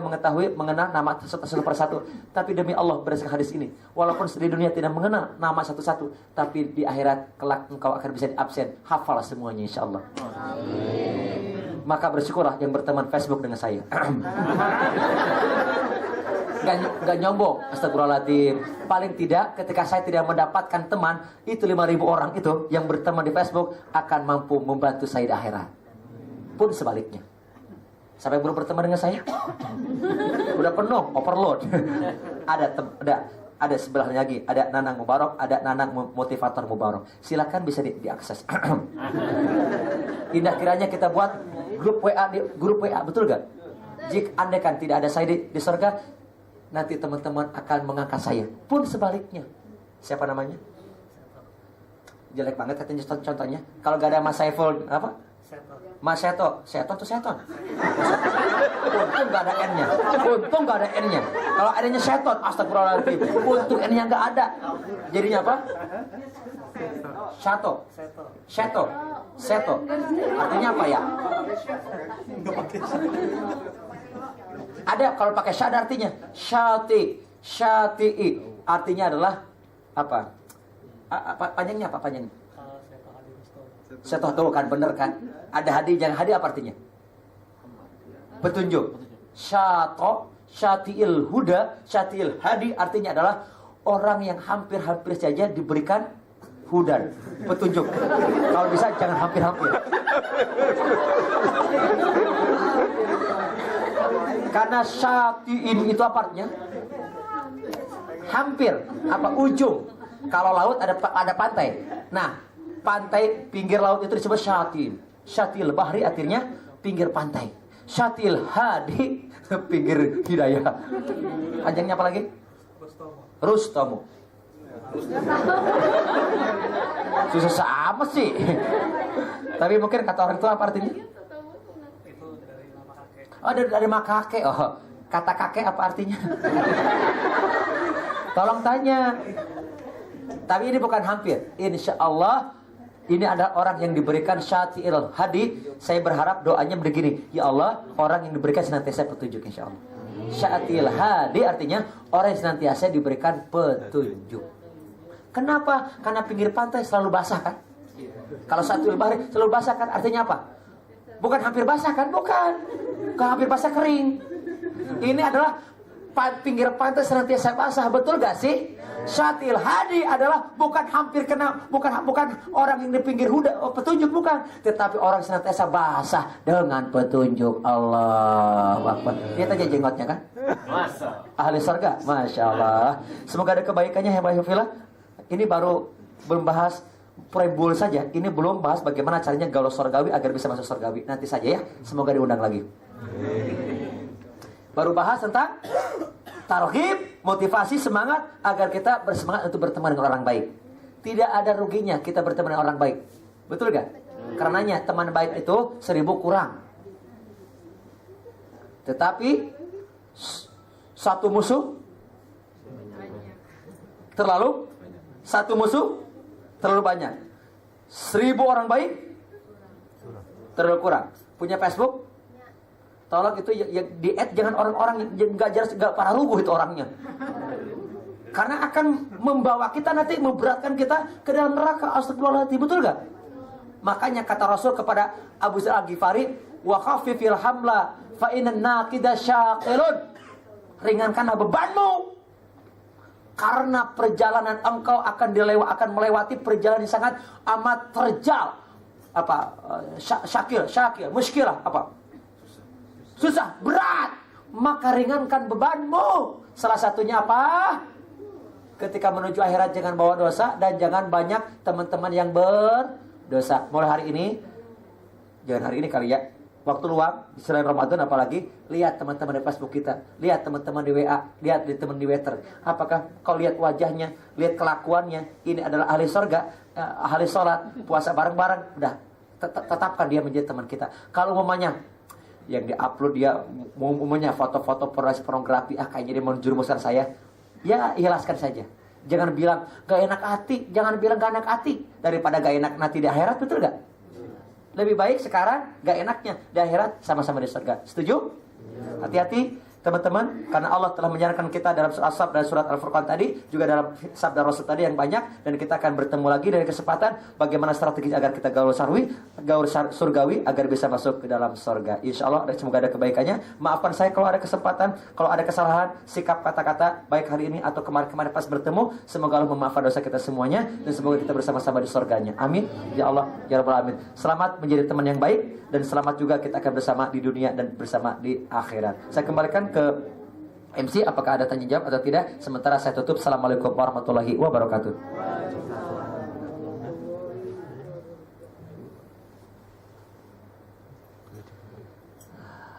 mengenal nama satu persatu, tapi demi Allah berdasarkan hadis ini, walaupun di dunia tidak mengenal nama satu-satu, tapi di akhirat kelak engkau akan bisa absen, hafal semuanya insya Allah. Maka bersyukurlah yang berteman Facebook dengan saya. Gak nyombong, astagfirullahaladzim. Paling tidak ketika saya tidak mendapatkan teman, itu 5.000 orang itu yang berteman di Facebook akan mampu membantu saya di akhirat. Pun sebaliknya. Sampai belum berteman dengan saya, udah penuh, overload. Ada sebelahnya lagi, ada Nanang Mubarak, ada Nanang Motivator Mubarak. Silakan bisa diakses. Tidak kiranya kita buat grup WA, betul gak? Jika andaikan tidak ada saya di surga, nanti teman-teman akan mengangkat saya. Pun sebaliknya. Siapa namanya? Jelek banget katanya contohnya. Kalau gak ada Mas Saiful, apa? Mas Seton tuh Seton. Untung gak ada N-nya. Kalau adanya Seton, astagfirullahaladzim. Untung N-nya gak ada. Jadinya apa? Seto. Artinya apa ya? Ada kalau pakai syada artinya syati'i. Artinya adalah apa? Panjangnya apa panjangnya? Seto tuh kan bener kan? Ada hadi, jangan hadi apa artinya? Petunjuk. Syati'il huda, syati'il hadi artinya adalah orang yang hampir-hampir saja diberikan hudan, petunjuk. Kalau bisa jangan hampir-hampir. Karena syati'in itu apa artinya? Hampir, apa ujung. Kalau laut ada pantai. Nah, pantai pinggir laut itu disebut syatil. Syatil bahri artinya pinggir pantai. Syatil hadi pinggir hidayah. Panjangnya apa lagi? Rustomo. Susah sama sih. Tapi mungkin kata orang tua apa artinya? Oh, dari makake. Oh, kata kakek apa artinya? Tolong tanya. Tapi ini bukan hampir. Insya Allah ini ada orang yang diberikan syati'il hadi. Saya berharap doanya begini, ya Allah, orang yang diberikan senantiasa petunjuk insya Allah. Syati'il hadi artinya orang yang senantiasa diberikan petunjuk. Kenapa? Karena pinggir pantai selalu basah kan? Kalau syati'il bahri selalu basah kan? Artinya apa? Bukan hampir basah kan? Bukan. Kalau hampir basah kering. Ini adalah pinggir pantai senantiasa basah, betul gak sih? Syatil hadi adalah bukan hampir kena, bukan orang yang di pinggir petunjuk, bukan, tetapi orang senantiasa basah dengan petunjuk. Allahu Akbar. Lihat aja jenggotnya kan? Ahli surga, masya Allah. Semoga ada kebaikannya ya Pak Yufila. Ini baru membahas preambul saja. Ini belum bahas bagaimana caranya gaul surgawi agar bisa masuk surgawi. Nanti saja ya. Semoga diundang lagi. Baru bahas tentang targhib, motivasi, semangat agar kita bersemangat untuk berteman dengan orang baik. Tidak ada ruginya kita berteman dengan orang baik. Betul gak? Karenanya teman baik itu 1000 kurang. Tetapi satu musuh terlalu banyak. 1000 orang baik terlalu kurang. Punya Facebook? Tolong itu ya diet jangan orang-orang yang nggak para rubuh itu orangnya. Karena akan membawa kita nanti memberatkan kita ke dalam neraka. Astagfirullahaladzim, betul gak? Makanya kata Rasul kepada Abu Dzar Al-Ghifari, wa khaffifil hamla fa innan naqida syaqilun. Ringankanlah bebanmu. Karena perjalanan engkau akan melewati perjalanan yang sangat amat terjal. Syakil, muskilah, susah, berat. Maka ringankan bebanmu. Salah satunya apa? Ketika menuju akhirat jangan bawa dosa dan jangan banyak teman-teman yang berdosa. Mulai hari ini, jangan hari ini kali ya, waktu luang selain Ramadan apalagi, lihat teman-teman di Facebook kita, lihat teman-teman di WA, lihat di teman di Twitter. Apakah kau lihat wajahnya, lihat kelakuannya, ini adalah ahli surga, ahli sholat, puasa bareng-bareng, udah tetapkan dia menjadi teman kita. Kalau mamanya yang diupload dia umumnya foto-foto pornografi, kayaknya dia menjerumuskan saya, ya ikhlaskan saja. Jangan bilang gak enak hati, jangan bilang gak enak hati daripada gak enak nanti di akhirat, betul gak? Lebih baik sekarang gak enaknya di akhirat sama-sama di surga. Setuju? Hati-hati teman-teman, karena Allah telah menyarankan kita dalam surat As-Sab dan surat Al-Furqan tadi, juga dalam sabda Rasul tadi yang banyak, dan kita akan bertemu lagi dari kesempatan bagaimana strategi agar kita gaul surgawi agar bisa masuk ke dalam surga. Insyaallah, semoga ada kebaikannya. Maafkan saya kalau ada kesempatan, kalau ada kesalahan sikap kata-kata baik hari ini atau kemarin-kemarin pas bertemu. Semoga Allah memaafkan dosa kita semuanya dan semoga kita bersama-sama di surganya. Amin ya Allah ya Rabbal alamin. Selamat menjadi teman yang baik dan selamat juga kita akan bersama di dunia dan bersama di akhirat. Saya kembalikan ke MC, apakah ada tanya jawab atau tidak? Sementara saya tutup. Assalamualaikum warahmatullahi wabarakatuh.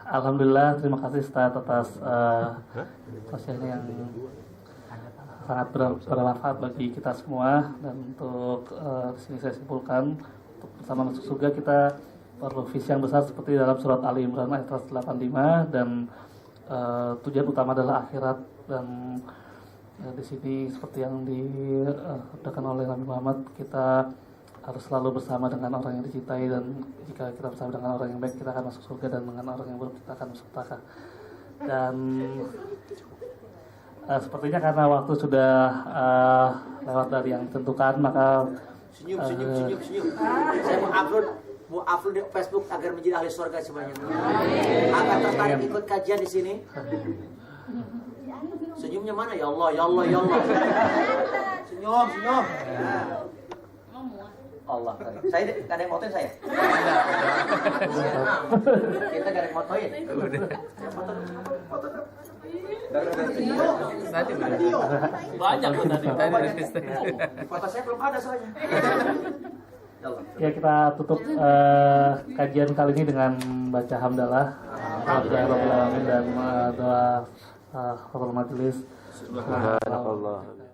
Alhamdulillah, terima kasih Ustaz atas sosialnya yang sangat bermanfaat bagi kita semua. Dan untuk di sini saya simpulkan, untuk bersama masuk surga kita perlu visi yang besar seperti dalam surat Ali Imran ayat 185, dan tujuan utama adalah akhirat. Dan di sini seperti yang dikatakan oleh Nabi Muhammad, kita harus selalu bersama dengan orang yang dicintai, dan jika kita bersama dengan orang yang baik kita akan masuk surga, dan dengan orang yang buruk kita akan masuk neraka. Dan sepertinya karena waktu sudah lewat dari yang ditentukan, maka Senyum. Saya mau upload di Facebook agar menjadi ahli surga semuanya. Akan tertarik ikut kajian di sini. Senyumnya mana? Ya Allah. Senyum. Allah. Saya nggak ada yang motoin saya. Kita nggak ada yang motoin. Banyak kok tadi. Foto saya belum ada soalnya. ya kita tutup kajian kali ini dengan baca hamdalah Alhamdulillah dan doa khatul majelis. Subhanallah.